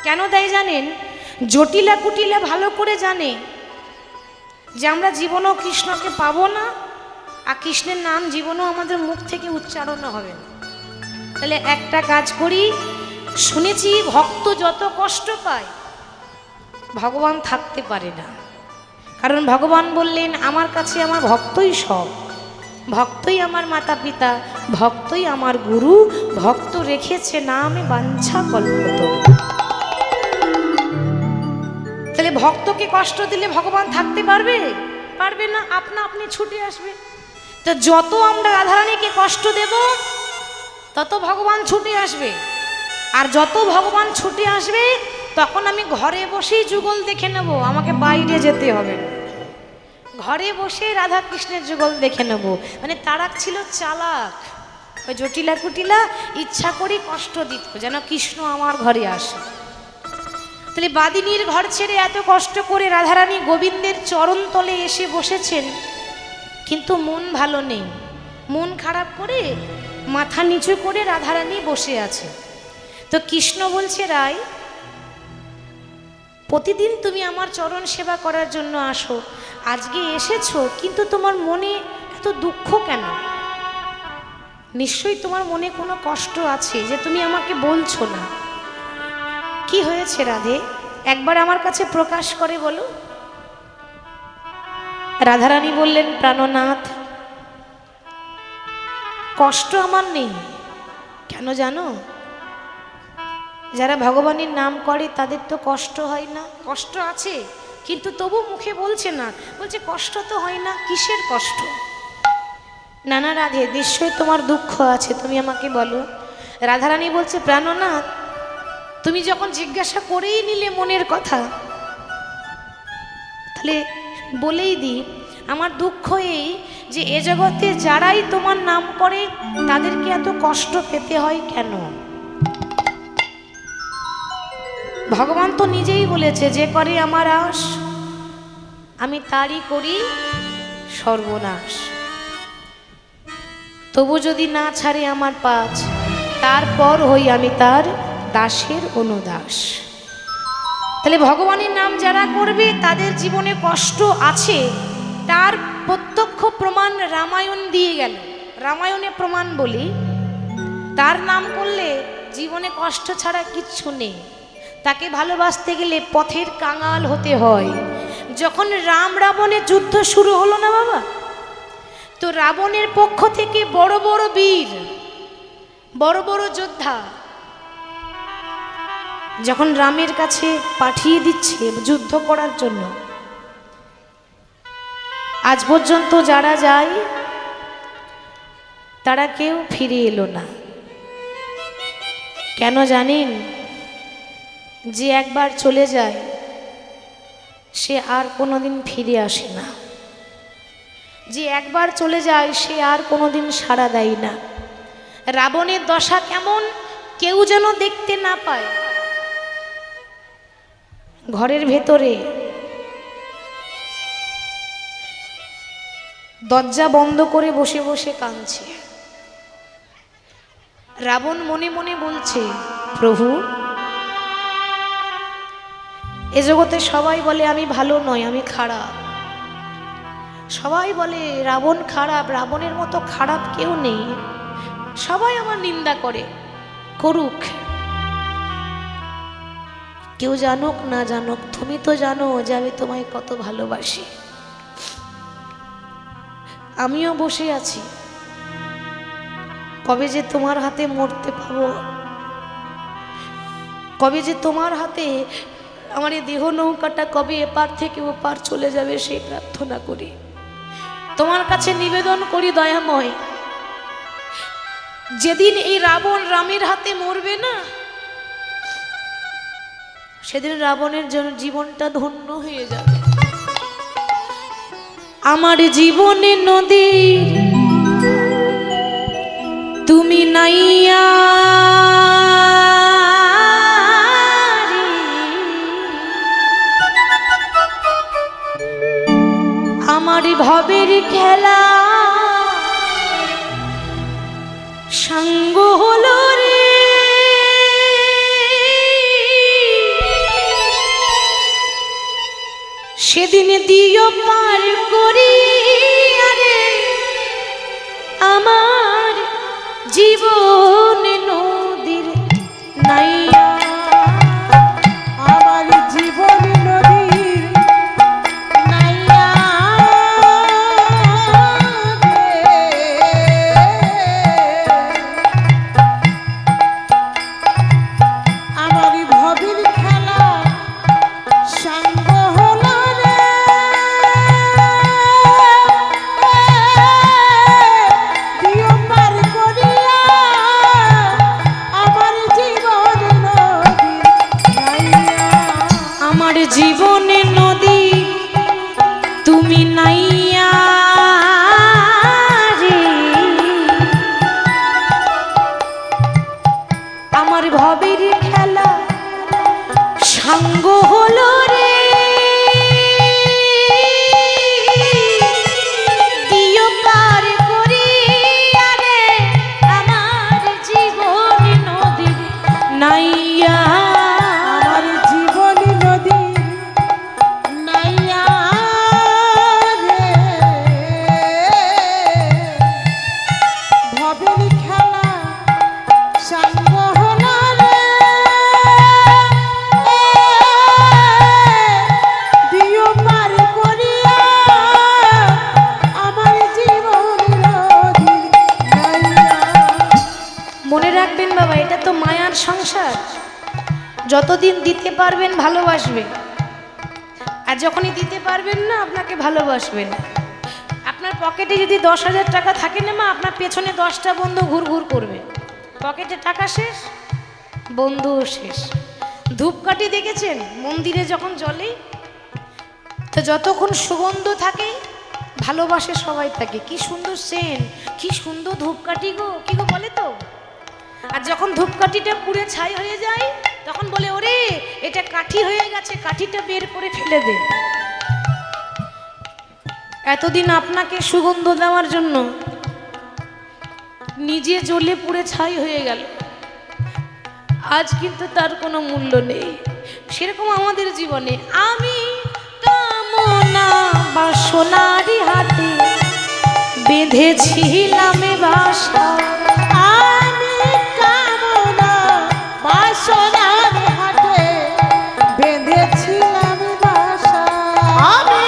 কেন দেয় জানেন? জটিলা কুটিলা ভালো করে জানে যে আমরা জীবনেও কৃষ্ণকে পাবো না, আর কৃষ্ণের নাম জীবনেও আমাদের মুখ থেকে উচ্চারণ হবে না। তাহলে একটা কাজ করি, শুনেছি ভক্ত যত কষ্ট পায় ভগবান থাকতে পারে না, কারণ ভগবান বললেন আমার কাছে আমার ভক্তই সব, ভক্তই আমার মাতা পিতা, ভক্তই আমার গুরু, ভক্ত রেখেছে নামে বাঞ্ছা কল্পতরু। তাহলে ভক্তকে কষ্ট দিলে ভগবান থাকতে পারবে? পারবে না, আপনা আপনি ছুটে আসবে। তো যত আমরা রাধারানীকে কষ্ট দেব তত ভগবান ছুটে আসবে, আর যত ভগবান ছুটে আসবে তখন আমি ঘরে বসেই যুগল দেখে নেব, আমাকে বাইরে যেতে হবে না, ঘরে বসে রাধা কৃষ্ণের যুগল দেখে নেব। মানে তারা ছিল চালাক, ওই জটিলা কুটিলা ইচ্ছা করে কষ্ট দিত যেন কৃষ্ণ আমার ঘরে আসে। তাহলে বাদিনীর ঘর ছেড়ে এত কষ্ট করে রাধারানী গোবিন্দের চরণ তলে এসে বসেছেন, কিন্তু মন ভালো নেই, মন খারাপ করে মাথা নিচু করে রাধারানী বসে আছে। তো কৃষ্ণ বলছে, রাই প্রতিদিন তুমি আমার চরণ সেবা করার জন্য আসো, আজকে এসেছো কিন্তু তোমার মনে এত দুঃখ কেন? নিশ্চয়ই তোমার মনে কোনো কষ্ট আছে যে তুমি আমাকে বলছো না। কি হয়েছে রাধে, একবার আমার কাছে প্রকাশ করে বলো। রাধারানী বললেন, প্রাণনাথ কষ্ট আমার নেই, কেন জানো? যারা ভগবানের নাম করে তাদের তো কষ্ট হয় না, কষ্ট আছে কিন্তু তবু মুখে বলছে না, বলছে কষ্ট তো হয় না, কিসের কষ্ট? নানা রাধে নিশ্চয়ই তোমার দুঃখ আছে, তুমি আমাকে বলো। রাধারানী বলছে, প্রাণনাথ তুমি যখন জিজ্ঞাসা করেই নিলে মনের কথা, তাহলে বলেই দিই, আমার দুঃখ এই যে এ জগতে যারাই তোমার নাম করে তাদেরকে এত কষ্ট পেতে হয় কেন? ভগবান তো নিজেই বলেছে, যে করে আমার আশ আমি তারই করি সর্বনাশ। তবু যদি না ছাড়ে আমার পাছ, তারপর হই আমি তার দাসের অনুদাস। তাহলে ভগবানের নাম যারা করবে তাদের জীবনে কষ্ট আছে, তার প্রত্যক্ষ প্রমাণ রামায়ণ দিয়ে গেল। রামায়ণে প্রমাণ বলি, তার নাম করলে জীবনে কষ্ট ছাড়া কিচ্ছু নেই। তাকে ভালোবাসতে গেলে পথের কাঙাল হতে হয়। যখন রাম রাবণের যুদ্ধ শুরু হলো না বাবা, তো রাবণের পক্ষ থেকে বড় বড় বীর, বড় বড় যোদ্ধা যখন রামের কাছে পাঠিয়ে দিচ্ছে যুদ্ধ করার জন্য, আজ পর্যন্ত যারা যায় তারা কেউ ফিরে এলো না। কেন জানেন? যে একবার চলে যায় সে আর কোনোদিন ফিরে আসে না, যে একবার চলে যায় সে আর কোনোদিন সাড়া দেয় না। রাবণের দশা কেমন কেউ যেন দেখতে না পায়, ঘরের ভেতরে দরজা বন্ধ করে বসে বসে কাঁদছে। রাবণ মনে মনে বলছে, প্রভু এ জগতে সবাই বলে আমি ভালো নয়, আমি খারাপ। সবাই বলে রাবণ খারাপ, রাবণের মতো খারাপ কেউ নেই। সবাই আমার নিন্দা করে, করুক, কেউ জানুক না জানুক, তুমি তো জানো যে আমি তোমায় কত ভালোবাসি। আমিও বসে আছি, কবে যে তোমার হাতে মরতে পাবো, কবে যে তোমার হাতে আমার এই দেহ নৌকাটা কবে এপার থেকে ওপার চলে যাবে সেই প্রার্থনা করি। তোমার কাছে নিবেদন করি দয়াময়, যেদিন এই রাবণ রামের হাতে মরবে না, সেদিন রাবণের জন্য জীবনটা ধন্য হয়ে যাবে। আমার জীবনে নদী তুমি নাইয়া, আমার ভবের খেলা সঙ্গ হলো রে। সেদিন দিও পার করি আরে আমার জীবন নদীর নাইয়া। আমার জীবন নদীর নাইয়া আমার ভবির খেলা সাঙ্গ হলো রে দিও পার করিয়া আমার জীবন নদীর নাইয়া। আমার জীবনে নদী তুমি নাইয়া রে, আমার ভবের খেলা সাঙ্গ হলো রে, দিও পার করিয়া রে আমার জীবন নদীর নাইয়া। আমার জীবন নদীর নাইয়া রে ভবের খেলা সাঙ্গ হলো রে দিও পার করিয়া আমার জীবন নদীর নাইয়া। মনে রাখবেন বাবা, এটা তো মায়ার সংসার। যতদিন দিতে পারবেন ভালোবাসবে, আর যখনই দিতে পারবেন না আপনাকে ভালোবাসবে না। আপনার পকেটে যদি 10,000 টাকা থাকে না মা, আপনার পেছনে 10টা বন্ধু ঘুর ঘুর করবে। পকেটে টাকা শেষ, বন্ধুও শেষ। ধূপকাঠি দেখেছেন মন্দিরে যখন জ্বলে, তো যতক্ষণ সুগন্ধ থাকে ভালোবাসে সবাই থাকে। কি সুন্দর সেন্ট, কি সুন্দর ধূপকাঠি গো, কি গো বলে তো। আর যখন ধূপকাঠিটা পুড়ে ছাই হয়ে যায় তখন বলে ওরে এটা কাঠি হয়ে গেছে, কাঠিটা বের করে ফেলে দে। এতদিন আপনাকে সুগন্ধ দেওয়ার জন্য নিজে জ্বলে পুড়ে ছাই হয়ে গেল, আজ কিন্তু তার কোনো মূল্য নেই। সেরকম আমাদের জীবনে আমি কামনা বাসনারি হাতে বেঁধেছিলাম বাসা, আমি কামনা বাসনার হাতে বেঁধেছিলাম বাসা। আমি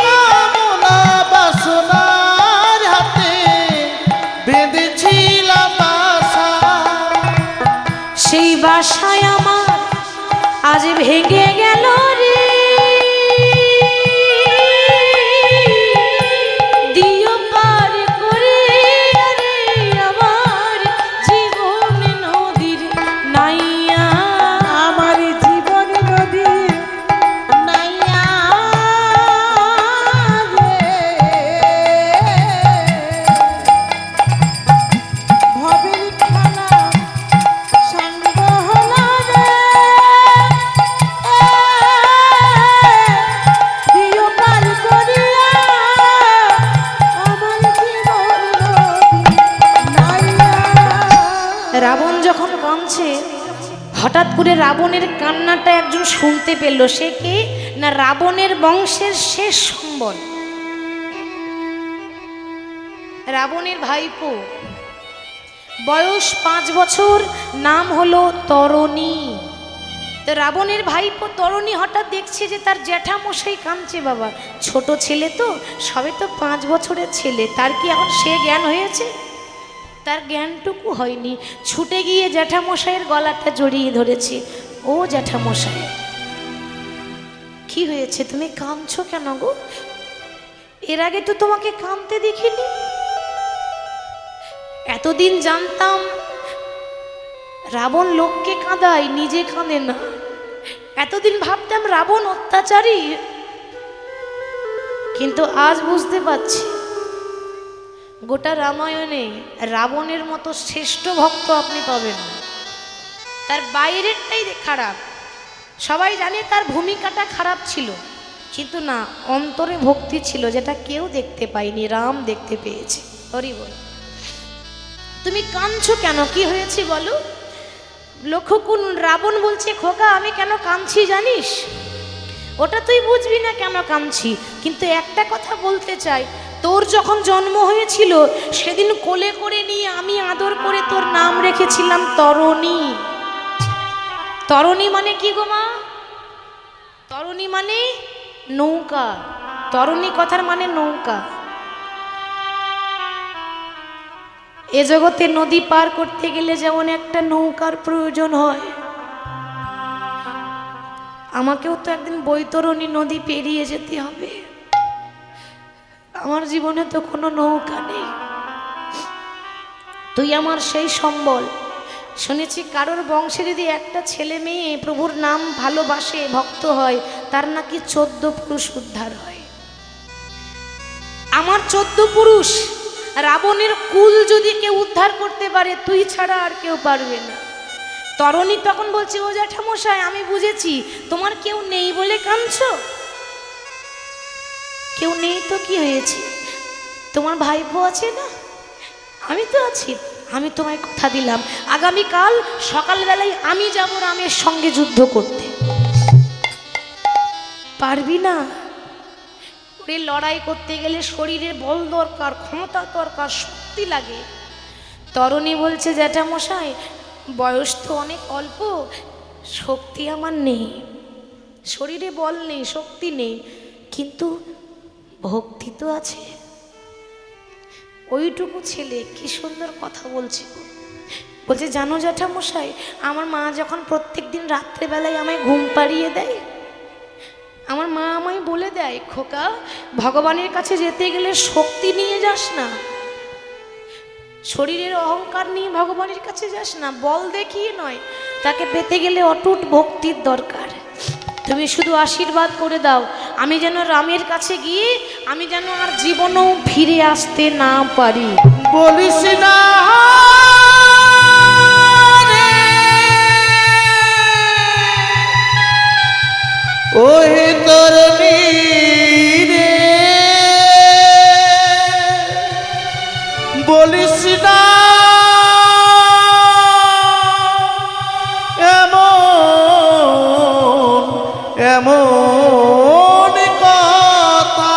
কামনা বাসনার হাতে বেঁধেছিলাম বাসা, সেই বাসায় আমার আজ ভেঙে গেল রে, দিও পার করে রে আমার জীবন নদীর নাইয়া। আমার জীবন নদীর নাইয়া রে ভবের খেলা সাঙ্গ হলো রে দিও পার করিয়া আমার জীবন নদীর নাইয়া। রাবণ যখন কাঁদছে, হঠাৎ করে রাবণের কান্নাটা একজন শুনতে পেল। সে কে না, রাবণের বংশের শেষ সম্বল, রাবণের ভাইপো। বয়স 5 বছর, নাম হলো তরণী। তো রাবণের ভাইপো তরণী হঠাৎ দেখছে যে তার জ্যাঠামশাই কাঁদছে। বাবা ছোট ছেলে তো, সবে তো 5 বছরের ছেলে, তার কি এখন সে জ্ঞান হয়েছে? তার জ্ঞানটুকু হয়নি। ছুটে গিয়ে জ্যাঠামশাইয়ের গলাটা জড়িয়ে ধরেছে। ও জ্যাঠামশাই, কি হয়েছে, তুমি কাঁদছো কেন গো? এর আগে তো তোমাকে কাঁদতে দেখিনি। এতদিন জানতাম রাবণ লোককে কাঁদায়, নিজে কাঁদে না। এতদিন ভাবতাম রাবণ অত্যাচারী, কিন্তু আজ বুঝতে পারছি গোটা রামায়ণে রাবণের মতো শ্রেষ্ঠ ভক্ত আপনি পাবেন না। তার বাইরেরটাই খারাপ, সবাই জানে তার ভূমিকাটা খারাপ ছিল, কিন্তু না, অন্তরে ভক্তি ছিল যেটা কেউ দেখতে পায়নি, রাম দেখতে পেয়েছে। হরি বল। তুমি কাঁদছো কেন, কি হয়েছে বলো? লক্ষ্য করুন, রাবণ বলছে খোকা আমি কেন কাঁদছি জানিস? ওটা তুই বুঝবি না কেন কাঁদছি, কিন্তু একটা কথা বলতে চাই, তোর যখন জন্ম হয়েছিল সেদিন কোলে করে নিয়ে আমি আদর করে তোর নাম রেখেছিলাম তরণী। তরণী মানে কি গো মা? তরণী মানে নৌকা। তরণী কথার মানে নৌকা। এ জগতে নদী পার করতে গেলে যেমন একটা নৌকার প্রয়োজন হয়, আমাকেও তো একদিন বৈতরণী নদী পেরিয়ে যেতে হবে। আমার জীবনে তো কোনো নৌকা নেই, তুই আমার সেই সম্বল। শুনেছি কারোর বংশে যদি একটা ছেলে মেয়ে প্রভুর নাম ভালোবাসে, ভক্ত হয়, তার নাকি 14 পুরুষ উদ্ধার হয়। আমার 14 পুরুষ, রাবণের কুল যদি কেউ উদ্ধার করতে পারে, তুই ছাড়া আর কেউ পারবে না। তরণী তখন বলছে, ও জ্যাঠামশাই আমি বুঝেছি, তোমার কেউ নেই বলে কাঁদছো। কেউ নেই তো কি হয়েছে, তোমার ভাইপো আছে না, আমি তো আছি। আমি তোমায় কথা দিলাম, আগামীকাল সকালবেলায় আমি যাব রামের সঙ্গে যুদ্ধ করতে। পারবি না? ওরে লড়াই করতে গেলে শরীরের বল দরকার, ক্ষমতা দরকার, শক্তি লাগে। তরণী বলছে, জ্যাঠামশাই বয়স তো অনেক অল্প, শক্তি আমার নেই, শরীরে বল নেই, শক্তি নেই, কিন্তু ভক্তি তো আছে। ওইটুকু ছেলে কি সুন্দর কথা বলছে, বলছে জানো জ্যাঠামশাই, আমার মা যখন প্রত্যেক দিন রাত্রেবেলায় আমায় ঘুম পাড়িয়ে দেয়, আমার মা আমায় বলে দেয়, খোকা ভগবানের কাছে যেতে গেলে শক্তি নিয়ে যাস না, শরীরের অহংকার নিয়ে ভগবানের কাছে যাস না, বল দেখিয়ে নয়, তাকে পেতে গেলে অটুট ভক্তির দরকার। তুমি শুধু আশীর্বাদ করে দাও, আমি যেন রামের কাছে গিয়ে আমি যেন আর জীবনেও ফিরে আসতে না পারি। বলিস না রে, ওহে তরণী রে, বলিস না এমন এমন কথা।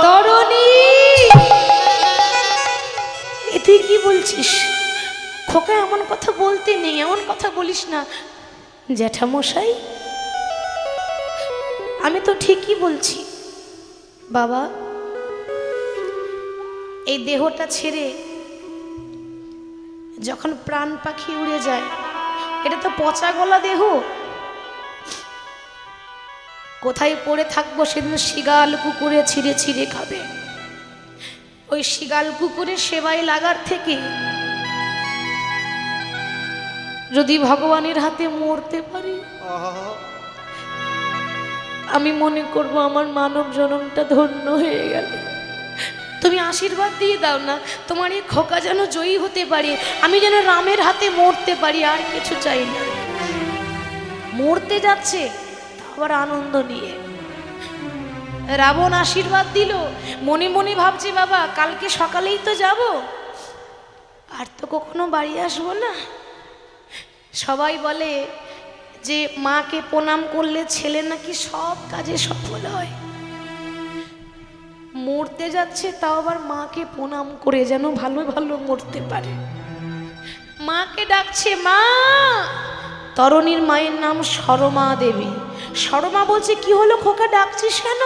তরণী, এ তুই কি বলছিস? খোকা এমন কথা বলতে নেই, এমন কথা বলিস না। জ্যাঠামশাই আমি তো ঠিকই বলছি। বাবা এই দেহটা ছেড়ে যখন প্রাণ পাখি উড়ে যায়, এটা তো পচা গলা দেহ, কোথায় পড়ে থাকবো সেদিন শিগাল কুকুরে ছিঁড়ে ছিঁড়ে খাবে। ওই শিগাল কুকুরের সেবায় লাগার থেকে যদি ভগবানের হাতে মরতে পারি, আমি মনে করব আমার মানব জনমটা ধন্য হয়ে গেল। তুমি আশীর্বাদ দিয়ে দাও না, তোমার এই খোকা যেন জয়ী হতে পারে, আমি যেন রামের হাতে মরতে পারি, আর কিছু চাই না। মরতে যাচ্ছে আবার আনন্দ নিয়ে। রাবণ আশীর্বাদ দিল, মনে মনে ভাবছে বাবা কালকে সকালেই তো যাব, আর তো কখনো বাড়ি আসবো না। সবাই বলে যে মাকে প্রণাম করলে ছেলে নাকি সব কাজে সফল হয়। মরতে যাচ্ছে তাও আবার মাকে প্রণাম করে যেন ভালো ভালো মরতে পারে। মাকে ডাকছে মা। তরণীর মায়ের নাম সরমা দেবী। সরমা বলছে কি হলো খোকা, ডাকছিস কেন?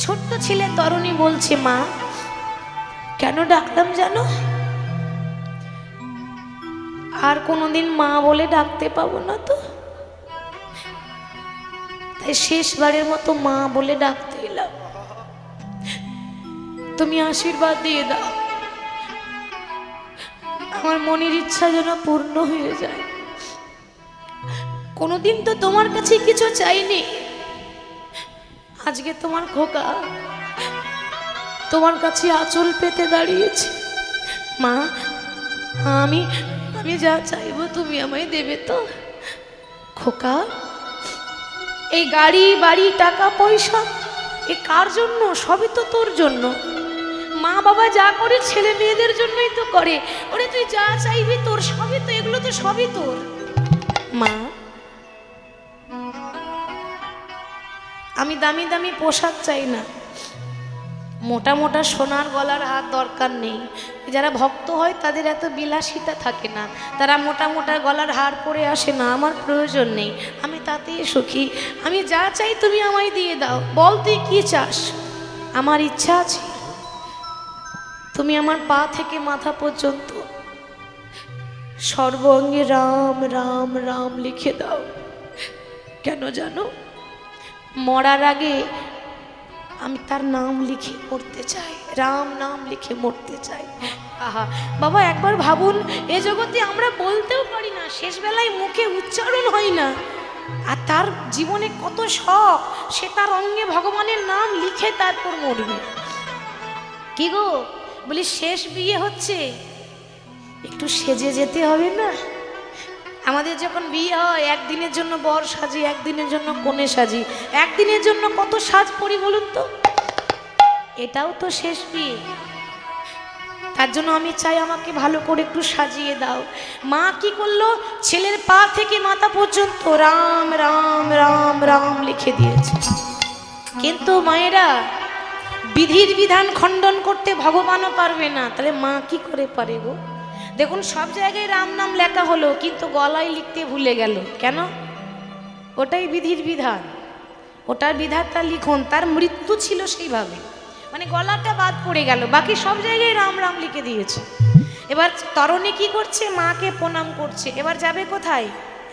ছোট্ট ছেলে তরণী বলছে মা কেন ডাকলাম জানো? আর কোনোদিন মা বলে ডাকতে পাবো না তো, তাই শেষবারের মতো মা বলে ডাকতে এলাম। তুমি আশীর্বাদ দিয়ে দাও, আমার মনের ইচ্ছা যেন পূর্ণ হয়ে যায়। কোনোদিন তো তোমার কাছে কিছু চাইনি, আজকে তোমার খোকা তোমার কাছে আঁচল পেতে দাঁড়িয়েছে। মা আমি আমি যা চাইবো তুমি আমায় দেবে তো? খোকা এই গাড়ি বাড়ি টাকা পয়সা এ কার জন্য? সবই তো তোর জন্য। মা বাবা যা করে ছেলে মেয়েদের জন্যই তো করে। ওরে তুই যা চাইবি তোর সবই তো, এগুলো তো সবই তোর। মা আমি দামি দামি পোশাক চাই না, মোটা মোটা সোনার গলার হার দরকার নেই। যারা ভক্ত হয় তাদের এত বিলাসিতা থাকে না, তারা মোটা মোটা গলার হার পরে আসে না। আমার প্রয়োজন নেই, আমি তাতেই সুখী। আমি যা চাই তুমি আমায় দিয়ে দাও। বল তুই কি চাস? আমার ইচ্ছা আছে তুমি আমার পা থেকে মাথা পর্যন্ত সর্বঙ্গে রাম রাম রাম লিখে দাও। কেন জানো? মরার আগে আমি তার নাম লিখে মরতে চাই, রাম নাম লিখে মরতে চাই। আহা বাবা, একবার ভাবুন, এ জগতে আমরা বলতেও পারি না, শেষ বেলায় মুখে উচ্চারণ হয় না, আর তার জীবনে কত শখ, সে তার অঙ্গে ভগবানের নাম লিখে তারপর মরবে। কি গো বলি, শেষ বিয়ে হচ্ছে, একটু সেজে যেতে হবে না? আমাদের যখন বিয়ে হয় একদিনের জন্য বর সাজি, একদিনের জন্য কনে সাজি, একদিনের জন্য কত সাজ পরি বলুন তো। এটাও তো শেষ বিয়ে। তার জন্য আমি চাই আমাকে ভালো করে একটু সাজিয়ে দাও। মা কি করলো? ছেলের পা থেকে মাথা পর্যন্ত রাম রাম রাম রাম লিখে দিয়েছে। কিন্তু মায়েরা বিধির বিধান খণ্ডন করতে ভগবানও পারবে না, তাহলে মা কি করে পারে গো? দেখুন, সব জায়গায় রাম নাম লেখা হলো, কিন্তু গলায় লিখতে ভুলে গেল কেন? ওটাই বিধির বিধান, ওটার বিধাতা লিখন, তার মৃত্যু ছিল সেইভাবে, মানে গলাটা বাদ পড়ে গেল, বাকি সব জায়গায় রাম রাম লিখে দিয়েছে। এবার তরণী কি করছে? মাকে প্রণাম করছে। এবার যাবে কোথায়?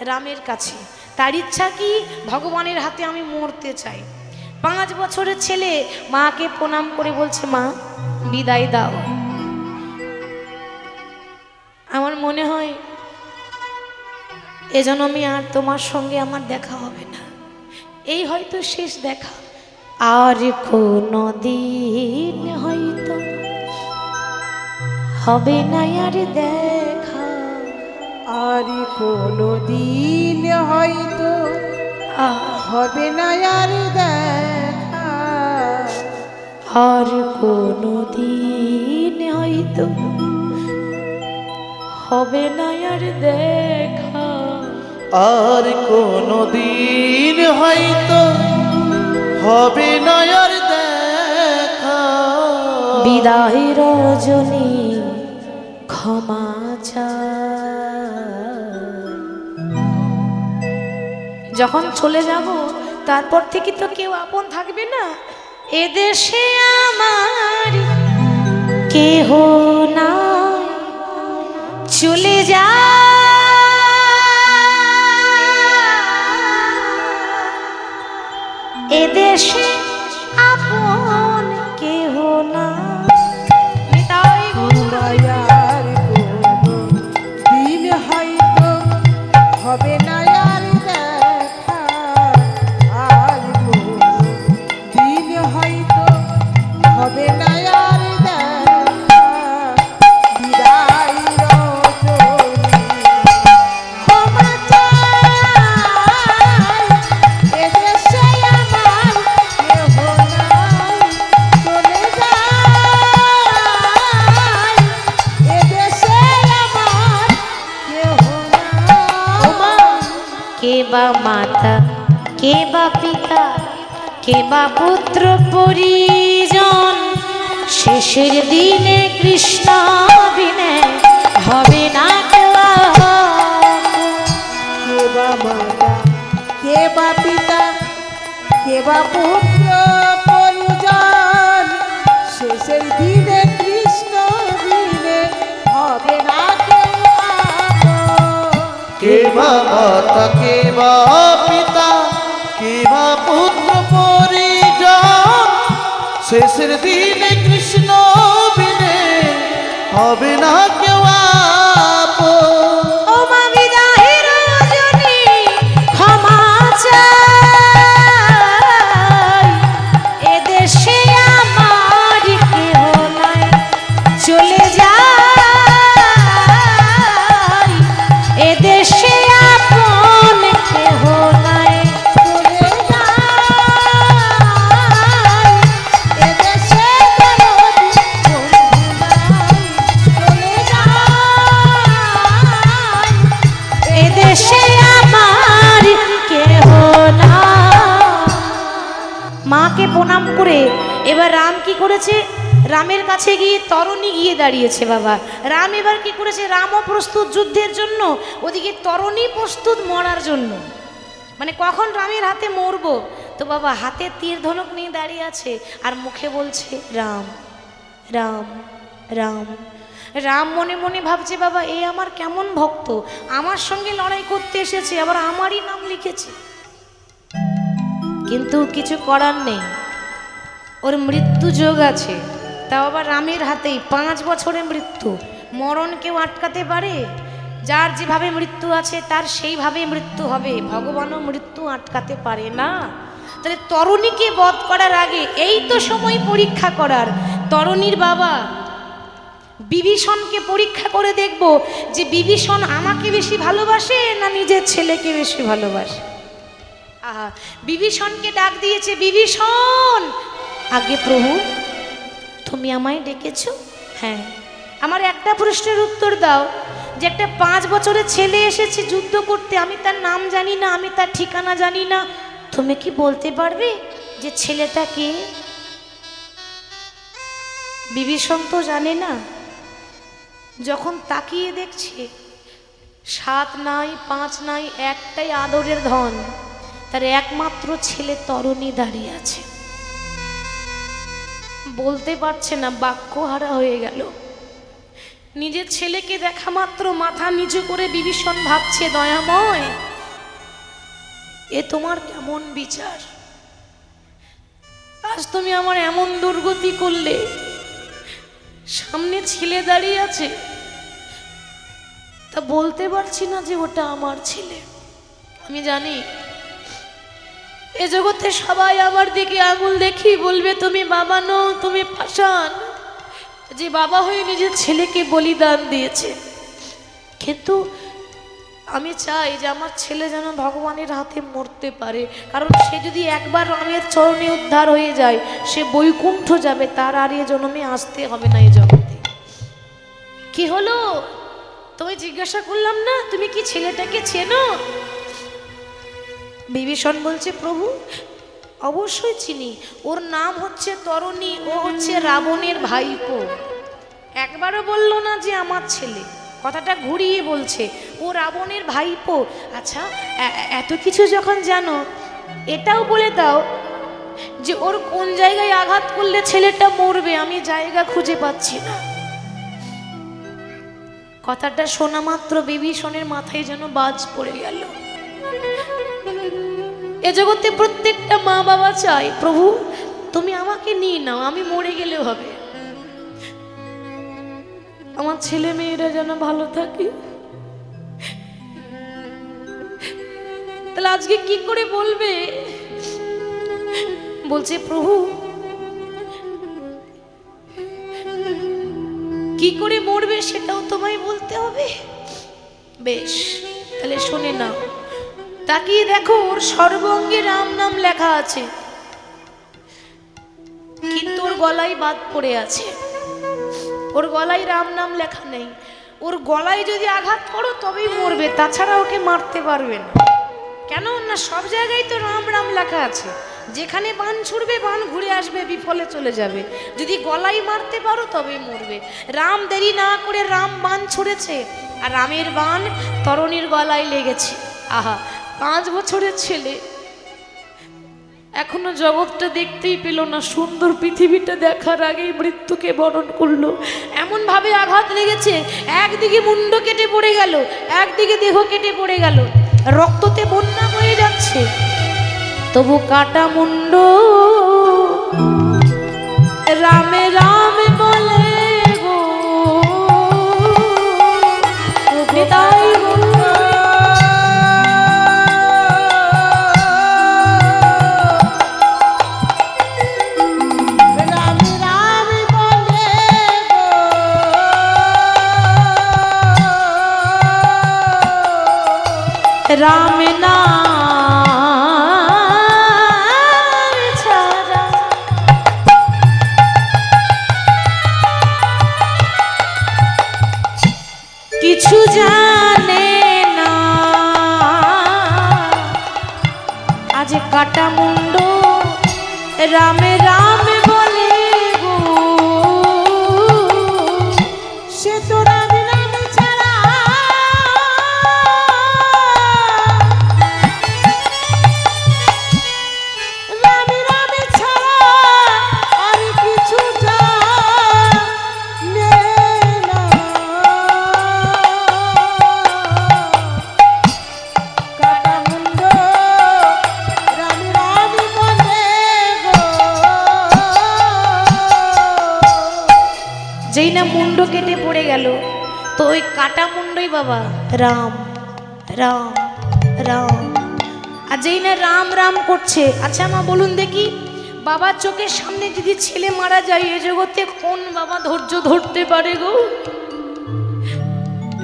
রামের কাছে। তার ইচ্ছা কি? ভগবানের হাতে আমি মরতে চাই। 5 বছরের ছেলে মাকে প্রণাম করে বলছে, মা বিদায় দাও। আমার মনে হয় এজন্য আমি আর তোমার সঙ্গে আমার দেখা হবে না, এই হয়তো শেষ দেখা। আর কোনো দিন হয়তো হবে না আর দেখা, আর কোনো দিন হয়তো হবে না আর দেখা, আর কোনো দিন হয়তো হবে না আর দেখা, আর কোনো দিন হয়তো হবে না আর দেখা। বিদায় রজনী ক্ষমা চাই। যখন চলে যাব তারপর থেকে তো কেউ আপন থাকবে না। এদেশে আমার কেহ না, চলে যা এদেশে আপন কেহ না। আর কোনো দিন হয়তো হবে না আর দেখা, আর কোনো দিন হয়তো হবে না আর দেখা। বিদায় রজনী ক্ষমা চাই, এদেশে আমার কেহ নাই, চলে যাই, এদেশে আমার কেহ নাই। কে বা মাতা, কে বা পিতা, কে বা পুত্র পরিজন, শেষের দিনে কৃষ্ণ বিনে হবে না কেউ আপন। কে বা মাতা, কে বা পিতা, কে বা পুত্র পরিজন, শেষের দিনে কৃষ্ণ বিনে হবে না কেউ আপন। কে বা মাতা, কে বা পিতা, কে বা পুত্র পরিজন, শেষের দিনে কৃষ্ণ বিনে হবে না কেউ আপন। ও মা বিদায় রজনী ক্ষমা চাই, এদেশে আমার কেহ নাই, চলে যাই, এদেশে আপন কেহ নাই। চলে যাই, এদেশে দরদি বন্ধু নাই, চলে যাই, মাকে প্রণাম করে এবার রাম কি করেছে, রামের কাছে গিয়ে তরণী গিয়ে দাঁড়িয়েছে বাবা। রাম এবার কি করেছে, রামও প্রস্তুত যুদ্ধের জন্য, ওদিকে তরণী প্রস্তুত মরার জন্য। মানে কখন রামের হাতে মরবো, তো বাবা হাতে তীর ধনুক নিয়ে দাঁড়িয়ে আছে আর মুখে বলছে রাম রাম রাম। রাম মনে মনে ভাবছে বাবা এ আমার কেমন ভক্ত, আমার সঙ্গে লড়াই করতে এসেছে, আবার আমারই নাম লিখেছে। কিন্তু কিছু করার নেই, ওর মৃত্যু যোগ আছে, তাও আবার রামের হাতেই। 5 বছরে মৃত্যু, মরণ কেউ আটকাতে পারে? যার যেভাবে মৃত্যু আছে তার সেইভাবে মৃত্যু হবে, ভগবানও মৃত্যু আটকাতে পারে না। তাহলে তরুণীকে বধ করার আগে এই তো সময় পরীক্ষা করার। তরুণীর বাবা বিভীষণকে পরীক্ষা করে দেখব যে বিভীষণ আমাকে বেশি ভালোবাসে না নিজের ছেলেকে বেশি ভালোবাসে। আহা, বিভীষণকে ডাক দিয়েছে, বিভীষণ। আগে প্রভু তুমি আমায় ডেকেছো? হ্যাঁ। আমার একটা প্রশ্নের উত্তর দাও, যে একটা 5 বছরের ছেলে এসেছে যুদ্ধ করতে, আমি তার নাম জানি না, আমি তার ঠিকানা জানি না, তুমি কি বলতে পারবে যে ছেলেটা কে? বিভীষণ তো জানে না। যখন তাকিয়ে দেখছে 7 নাই 5 নাই, একটাই আদরের ধন, তার একমাত্র ছেলে তরুণী দাঁড়িয়ে আছে, বলতে পারছে না, বাক্যহারা হয়ে গেল। নিজের ছেলেকে দেখা মাত্র মাথা নিচু করে বিভীষণ ভাবছে, দয়াময় এ তোমার কেমন বিচার, আজ তুমি আমার এমন দুর্গতি করলে। সামনে ছেলে দাঁড়িয়ে আছে, তা বলতে পারছি না যে ওটা আমার ছেলে। আমি জানি এ জগতে সবাই আমার দিকে আঙুল দেখি বলবে তুমি বাবা নও, তুমি পাষাণ, যে বাবা হয়ে নিজের ছেলেকে বলিদান দিয়েছে। কিন্তু আমি চাই যে আমার ছেলে যেন ভগবানের হাতে মরতে পারে, কারণ সে যদি একবার রামের চরণে উদ্ধার হয়ে যায় সে বৈকুণ্ঠ যাবে, তার আর এ জন্মে আসতে হবে না এ জগতে। কি হলো, তুমি জিজ্ঞাসা করলাম না তুমি কি ছেলেটাকে চেনো? বিভীষণ বলছে, প্রভু অবশ্যই চিনি, ওর নাম হচ্ছে তরণী, ও হচ্ছে রাবণের ভাইপো। একবারও বললো না যে আমার ছেলে, কথাটা ঘুরিয়ে বলছে ও রাবণের ভাইপো। আচ্ছা এত কিছু যখন জানো, এটাও বলে দাও যে ওর কোন জায়গায় আঘাত করলে ছেলেটা মরবে, আমি জায়গা খুঁজে পাচ্ছি না। কথাটা শোনা মাত্র বিভীষণের মাথায় যেন বাজ পড়ে গেল। এ জগতে প্রত্যেকটা মা বাবা চায় প্রভু তুমি আমাকে নিয়ে নাও, আমি মরে গেলে হবে, আমার ছেলে মেয়েরা যেন ভালো থাকে। তাহলে আজকে কি করে বলবে? বলছে প্রভু কি করে মরবে সেটাও তোমায় বলতে হবে। বেশ তাহলে শুনে নাও। তাকিয়ে দেখো ওর সর্বাঙ্গে রাম নাম লেখা আছে, কিন্তু ওর গলায় বাদ পড়ে আছে, ওর গলায় রাম নাম লেখা নেই। ওর গলায় যদি আঘাত করো তবেই মরবে, তাছাড়া ওকে মারতে পারবে না। কেন না, সব জায়গায় তো রাম রাম লেখা আছে, যেখানে বান ছুড়বে বান ঘুরে আসবে, বিফলে চলে যাবে। যদি গলায় মারতে পারো তবেই মরবে। রাম দেরি না করে রাম বান ছুড়েছে, আর রামের বান তরণীর গলায় লেগেছে। আহা, 5 বছরের ছেলে এখনো জগৎটা দেখতেই পেল না, সুন্দর পৃথিবীটা দেখার আগেই মৃত্যুকে বরণ করলো। এমন ভাবে আঘাত লেগেছে, একদিকে মুন্ড কেটে পড়ে গেল, একদিকে দেহ কেটে পড়ে গেল, রক্ততে বন্যা হয়ে যাচ্ছে, তবু কাটা মুন্ড রামে রামে বলে গো নিতাই গো। রাম নাম ছাড়া কিছু জানে না, আজ কাটা মুন্ড রামে রামে বলে গো, সে তো রাম রাম ছাড়া রাম রাম ছাড়া আর কিছু জানে না। কাটা মুন্ড রাম রাম বলে গো। যেই না মুন্ড কেটে পড়ে গেল, তো ওই কাটা মুন্ডই বাবা রাম রাম রাম। আর যেই না রাম রাম করছে, আচ্ছা মা বলুন দেখি, বাবার চোখের সামনে যদি ছেলে মারা যায় এ জগতে কোন বাবা ধৈর্য ধরতে পারে গো?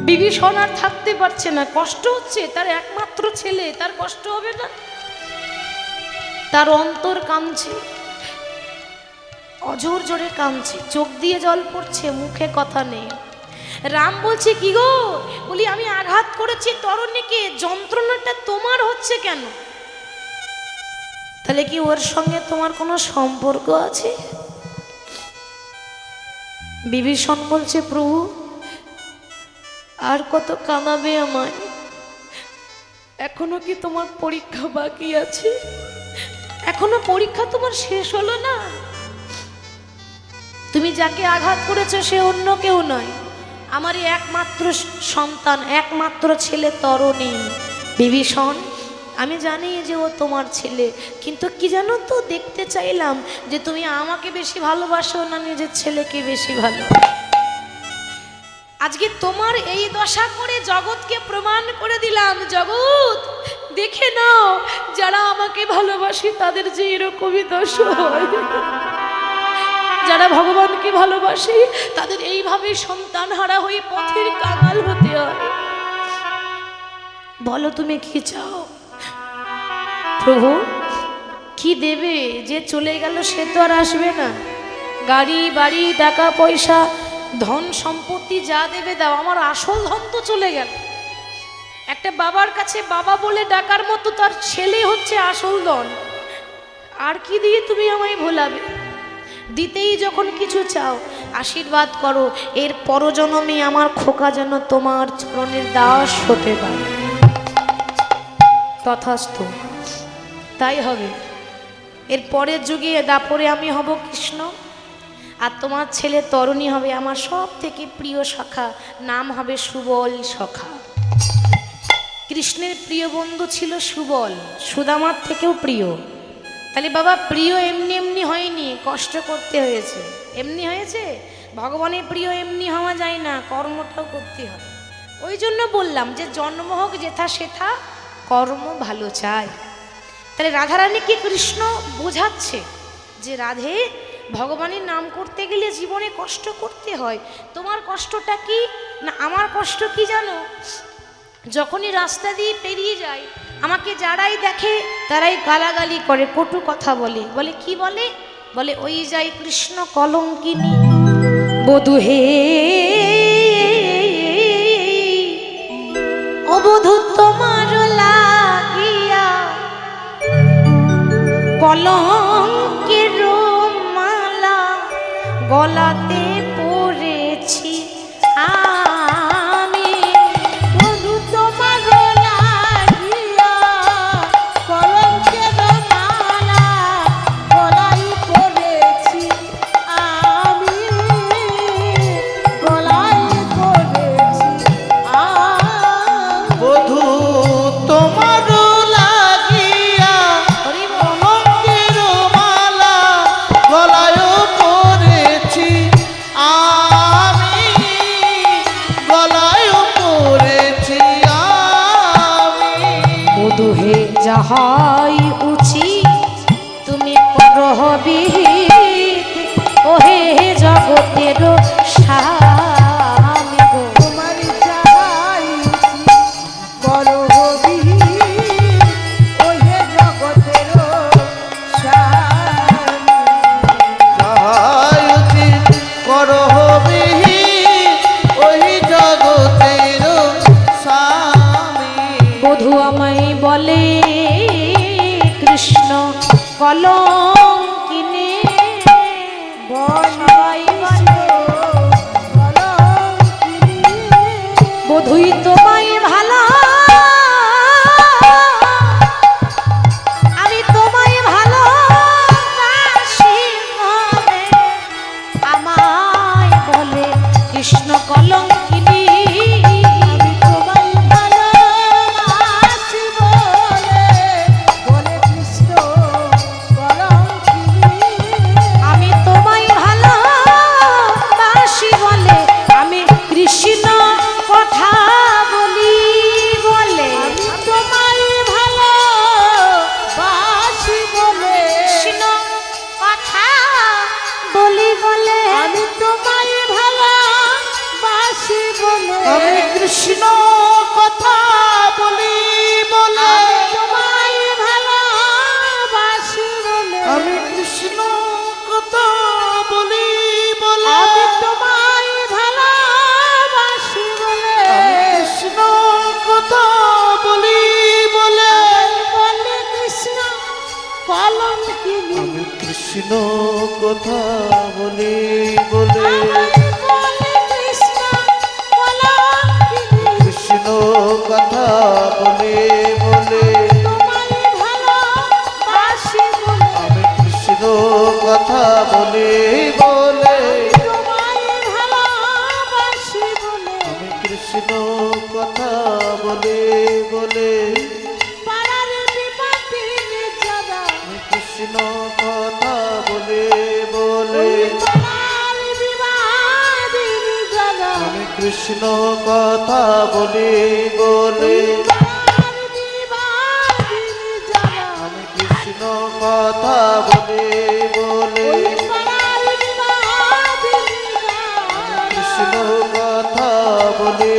বিভীষণ আর থাকতে পারছে না, কষ্ট হচ্ছে, তার একমাত্র ছেলে, তার কষ্ট হবে না? তার অন্তর কাঁদছে, অজোর জোরে কাঁদছে, চোখ দিয়ে জল পড়ছে, মুখে কথা নেই। রাম বলছে কি গো, বলি আমি আঘাত করেছি তরুণীকে, যন্ত্রণাটা তোমার হচ্ছে কেন? তাহলে কি ওর সঙ্গে তোমার কোনো সম্পর্ক আছে? বিভীষণ বলছে প্রভু আর কত কাঁদাবে আমায়, এখনো কি তোমার পরীক্ষা বাকি আছে? এখনো পরীক্ষা তোমার শেষ হলো না? তুমি যাকে আঘাত করেছো সে অন্য কেউ নয়, আমারই একমাত্র সন্তান, একমাত্র ছেলে তরুণী বিভীষণ। আমি জানি যে ও তোমার ছেলে, কিন্তু কি জানো তো, দেখতে চাইলাম যে তুমি আমাকে বেশি ভালোবাসো না নিজের ছেলেকে বেশি ভালো। আজকে তোমার এই দশা করে জগৎকে প্রমাণ করে দিলাম, জগৎ দেখে নাও যারা আমাকে ভালোবাসে তাদের যে এরকমই দশা হয়, যারা ভগবানকে ভালোবাসে তাদের এইভাবে সন্তান হারা হয়ে পথের কাঙাল হতে হয়। বলো তুমি কি চাও? প্রভু কি দেবে? যে চলে গেল সে তো আর আসবে না। গাড়ি বাড়ি টাকা পয়সা ধন সম্পত্তি যা দেবে দাও, আমার আসল ধন তো চলে গেল। একটা বাবার কাছে বাবা বলে ডাকার মতো তার ছেলে হচ্ছে আসল ধন, আর কি দিয়ে তুমি আমায় ভোলাবে? দিতেই যখন কিছু চাও আশীর্বাদ করো, এর পরজন্মে আমার খোকা যেন তোমার চরণের দাস হতে পারে। তথাস্তু, তাই হবে। এর পরের যুগে দাপরে আমি হব কৃষ্ণ, আর তোমার ছেলে তরুণী হবে আমার সব থেকে প্রিয় সখা, নাম হবে সুবল সখা। কৃষ্ণের প্রিয় বন্ধু ছিল সুবল, সুদামার থেকেও প্রিয়। তাহলে বাবা প্রিয় এমনি এমনি হয়নি, কষ্ট করতে হয়েছে। এমনি হয়েছে? ভগবানের প্রিয় এমনি হওয়া যায় না, কর্মটাও করতে হয়। ওই জন্য বললাম যে জন্ম হোক যেথা সেথা, কর্ম ভালো চায়। তাহলে রাধারানীকে কৃষ্ণ বোঝাচ্ছে যে রাধে, ভগবানের নাম করতে গেলে জীবনে কষ্ট করতে হয়। তোমার কষ্টটা কি না আমার কষ্ট কি জানো? যখনই রাস্তা দিয়ে পেরিয়ে যায় আমাকে যারাই দেখে তারাই গালাগালি করে, কটু কথা বলে। বলে কি বলে? বলে ওই যাই কৃষ্ণ কলঙ্কিনী বধূ হে, ও বধূ তোমার লাগিয়া কলঙ্কের মালা গলাতে পড়েছি আমি। বধূ তোমার লাগিয়া কলঙ্কের মালা গলায় পড়েছি আমি, গলায় পড়েছি আমি। বধূ তোমার লাগিয়া কলঙ্কের মালা গলায় পড়েছি আমি, গলায় পড়েছি আমি। বধূ হে যাহাই উচিত তুমি করহবি, ওহে জগতের স্বামী গো। তোমার চাই বড় হবি, ওহে জগতের স্বামী। যাহাই উচিত করহবি, ওই জগতের স্বামী। বধূ আমায় বলে কৃষ্ণ কলঙ্কিনী কৃষ্ণ কথা বলি বলে তোমায় ভালোবাসি বলে আমি কৃষ্ণ কথা বলি বলে আমি তোমায় ভালোবাসি বলে আমি কৃষ্ণ কথা বলি বলে বলে কৃষ্ণ কলঙ্কিনী আমি কৃষ্ণ কথা বলি বলে বলে কৃষ্ণ কলঙ্কিনী কৃষ্ণ কথা বলি বলে তোমায় ভালোবাসি বলে আমি কৃষ্ণ কথা বলি বলে তোমায় ভালোবাসি বলে আমি কৃষ্ণ কথা বলি বলে পাড়ার বিপাটিনী যারা আমি কৃষ্ণ কথা বলি বলে পাড়ার বিবাদিনী যারা আমি কৃষ্ণ কথা বলি বলে পাড়ার বিবাদিনী যারা আমি কৃষ্ণ কথা বলি বলে পাড়ার বিবাদিনী কৃষ্ণ যারা কথা বলি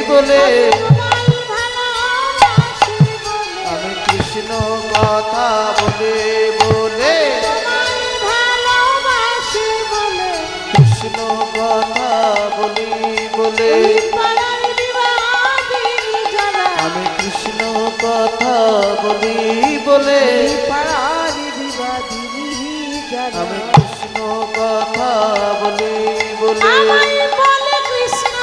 বলে তোমায় ভালোবাসি বলে আমি কৃষ্ণ কথা বলি বলে তোমায় ভালোবাসি বলে কৃষ্ণ কথা বলি বলে পাড়ার বিবাদিনী যারা আমি কৃষ্ণ কথা বলি বলে পাড়ার বিবাদিনী যারা আমি কৃষ্ণ কথা বলি বলে আমায় বলে কৃষ্ণ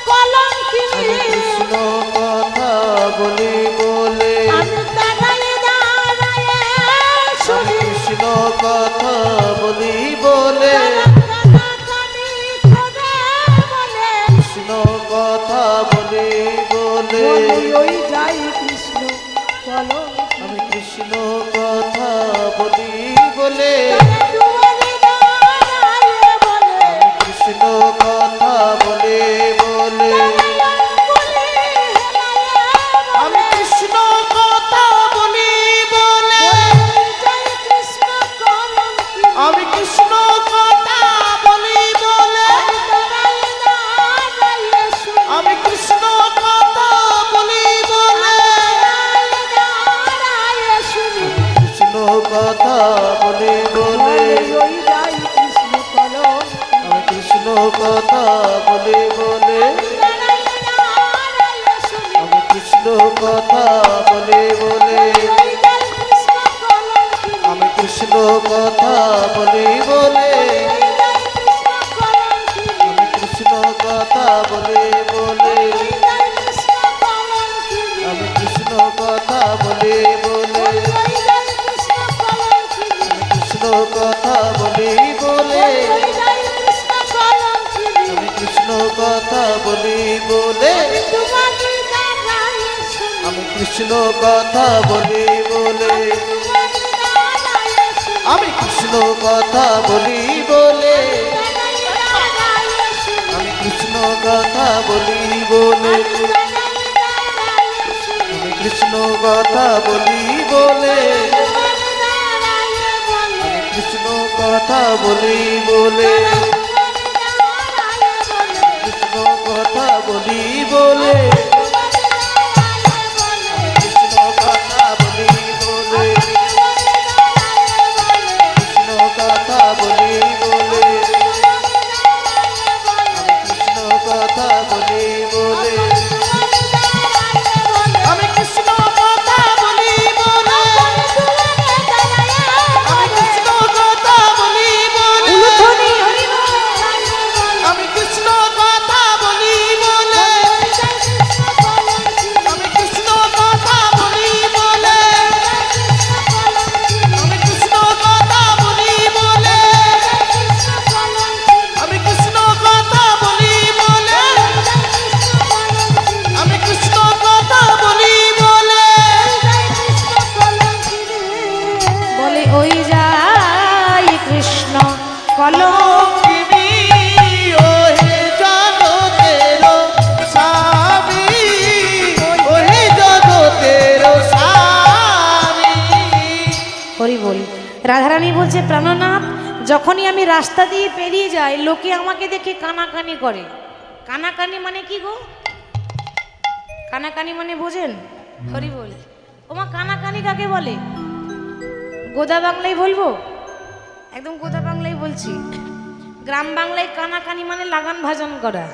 কলঙ্কিনী আমি কৃষ্ণ কথা বলি বলে আমি দাঁড়ায় দাঁড়ায় আমি শুনি কৃষ্ণ কথা বলি বলে কানাকানি করে বলে কৃষ্ণ কথা বলি বলে ওই যাই কৃষ্ণ কলঙ্কিনী আমি কৃষ্ণ কথা বলি বলে দুয়ারে দাঁড়ায় বলে আমি কৃষ্ণ কথা বলি বলে আমি কৃষ্ণ কথা বলি বলে আমি কৃষ্ণ কথা বলি বলে আমি কৃষ্ণ কথা বলি বলে কৃষ্ণ কথা বলি বলে আমি কৃষ্ণ কথা বলি বলে আমি কৃষ্ণ কথা বলি বলে আমি কৃষ্ণ কথা বলি বলে আমি কৃষ্ণ কথা বলি বলে আমি কৃষ্ণ কথা বলি বলে আমি কৃষ্ণ কথা বলি বলে আমি কৃষ্ণ কথা বলি বলে আমি কৃষ্ণ কথা বলি বলে আমি কৃষ্ণ কথা বলি বলে আমি কৃষ্ণ কথা বলি বলে আমি কৃষ্ণ কথা বলি বলে আমি কৃষ্ণ কথা বলি বলে কৃষ্ণ কথা বলি বলে কৃষ্ণ কথা বলি বলে কৃষ্ণ কথা বলি বলে আমি কৃষ্ণ কথা বলি বলে আমি কৃষ্ণ কথা বলি বলে আমি কৃষ্ণ কথা বলি বলে আমি কৃষ্ণ কথা বলি বলে আমি কৃষ্ণ কথা বলি বলে আমি কৃষ্ণ কথা বলি বলে আমি কৃষ্ণ কথা বলি বলে আমি কৃষ্ণ কথা বলি বলে বলে ওই যাই কৃষ্ণ কলঙ্কিনী ওহে জগতের স্বামী ওহে জগতের স্বামী হরি বল। রাধারানী বলছে প্রাণনাথ, যখনই আমি রাস্তা দিয়ে পেরিয়ে যাই লোকে আমাকে দেখে কানাকানি করে। কানাকানি মানে কি গো? কানাকানি মানে বোঝেন? হরি বল। ওমা কানাকানি কাকে বলে? গোদা বাংলায় বলবো, একদম গোদা বাংলায় বলছি। গ্রাম বাংলায় কানাকানি মানে লাগান ভাজন করা।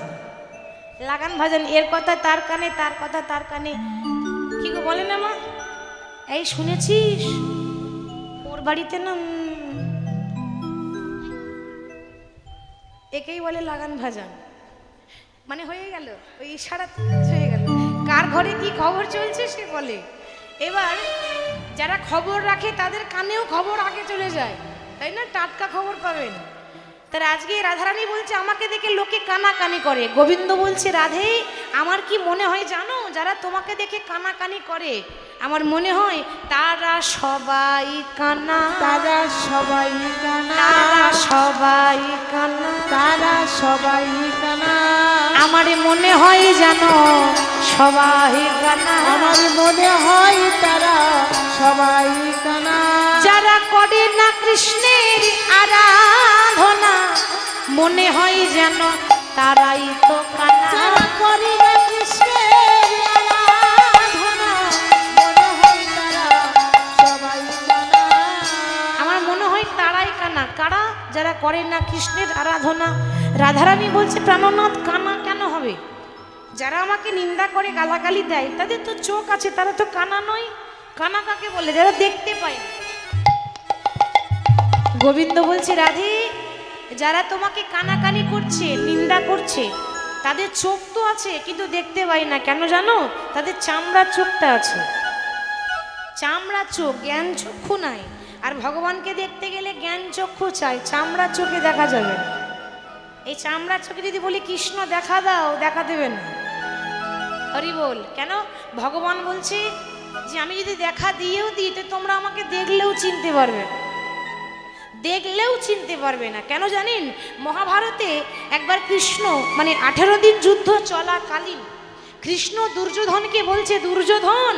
লাগান ভাজন, এর কথা তার কানে, তার কথা তার কানে। কি গো বলে না মা, এই শুনেছিস ওর বাড়িতে না একেই বলে লাগান ভাজন। মানে হয়ে গেল, ওই ইশারা হয়ে গেল, কার ঘরে কি খবর চলছে সে বলে। এবার যারা খবর রাখে তাদের কানেও খবর আগে চলে যায়, তাই না? টাটকা খবর পাবেন। তার আজকে রাধারানী বলছে আমাকে দেখে লোকে কানাকানি করে। গোবিন্দ বলছে রাধে আমার কি মনে হয় জানো, যারা তোমাকে দেখে কানাকানি করে আমার মনে হয় তারা সবাই কানা, তারা সবাই কানা, তারা সবাই কানা, তারা সবাই কানা। আমার মনে হয় জানো সবাই কানা, আমার মনে হয় তারা সবাই কানা। যারা করে না কৃষ্ণের আরাধনা মনে হয় যেন তারাই তো কানা। যারা করে না কৃষ্ণের আরাধনা মনে হয় তারা সবাই কানা। আমার মনে হয় তারাই কানা। কারা? যারা করে না কৃষ্ণের আরাধনা। রাধারানী বলছে প্রাণনাথ কানা কেন হবে? যারা আমাকে নিন্দা করে গালাগালি দেয় তাদের তো চোখ আছে, তারা তো কানা নয়। কানা কাকে বলে? যারা দেখতে পায় না। গোবিন্দ বলছে রাধে যারা তোমাকে কানাকানি করছে, নিন্দা করছে, তাদের চোখ তো আছে কিন্তু দেখতে পাই না। কেন জানো? তাদের চামড়ার চোখটা আছে, চামড়ার চোখ, জ্ঞান চক্ষু নাই। আর ভগবানকে দেখতে গেলে জ্ঞান চক্ষু চাই, চামড়ার চোখে দেখা যাবে না। এই চামড়ার চোখে যদি বলি কৃষ্ণ দেখা দাও, দেখা দেবে না। হরি বল। কেন? ভগবান বলছে যে আমি যদি দেখা দিয়েও দিই তো তোমরা আমাকে দেখলেও চিনতে পারবে না, দেখলেও চিনতে পারবে না। কেন জানেন? মহাভারতে একবার কৃষ্ণ মানে 18 দিন যুদ্ধ চলাকালীন কৃষ্ণ দুর্যোধনকে বলছে দুর্যোধন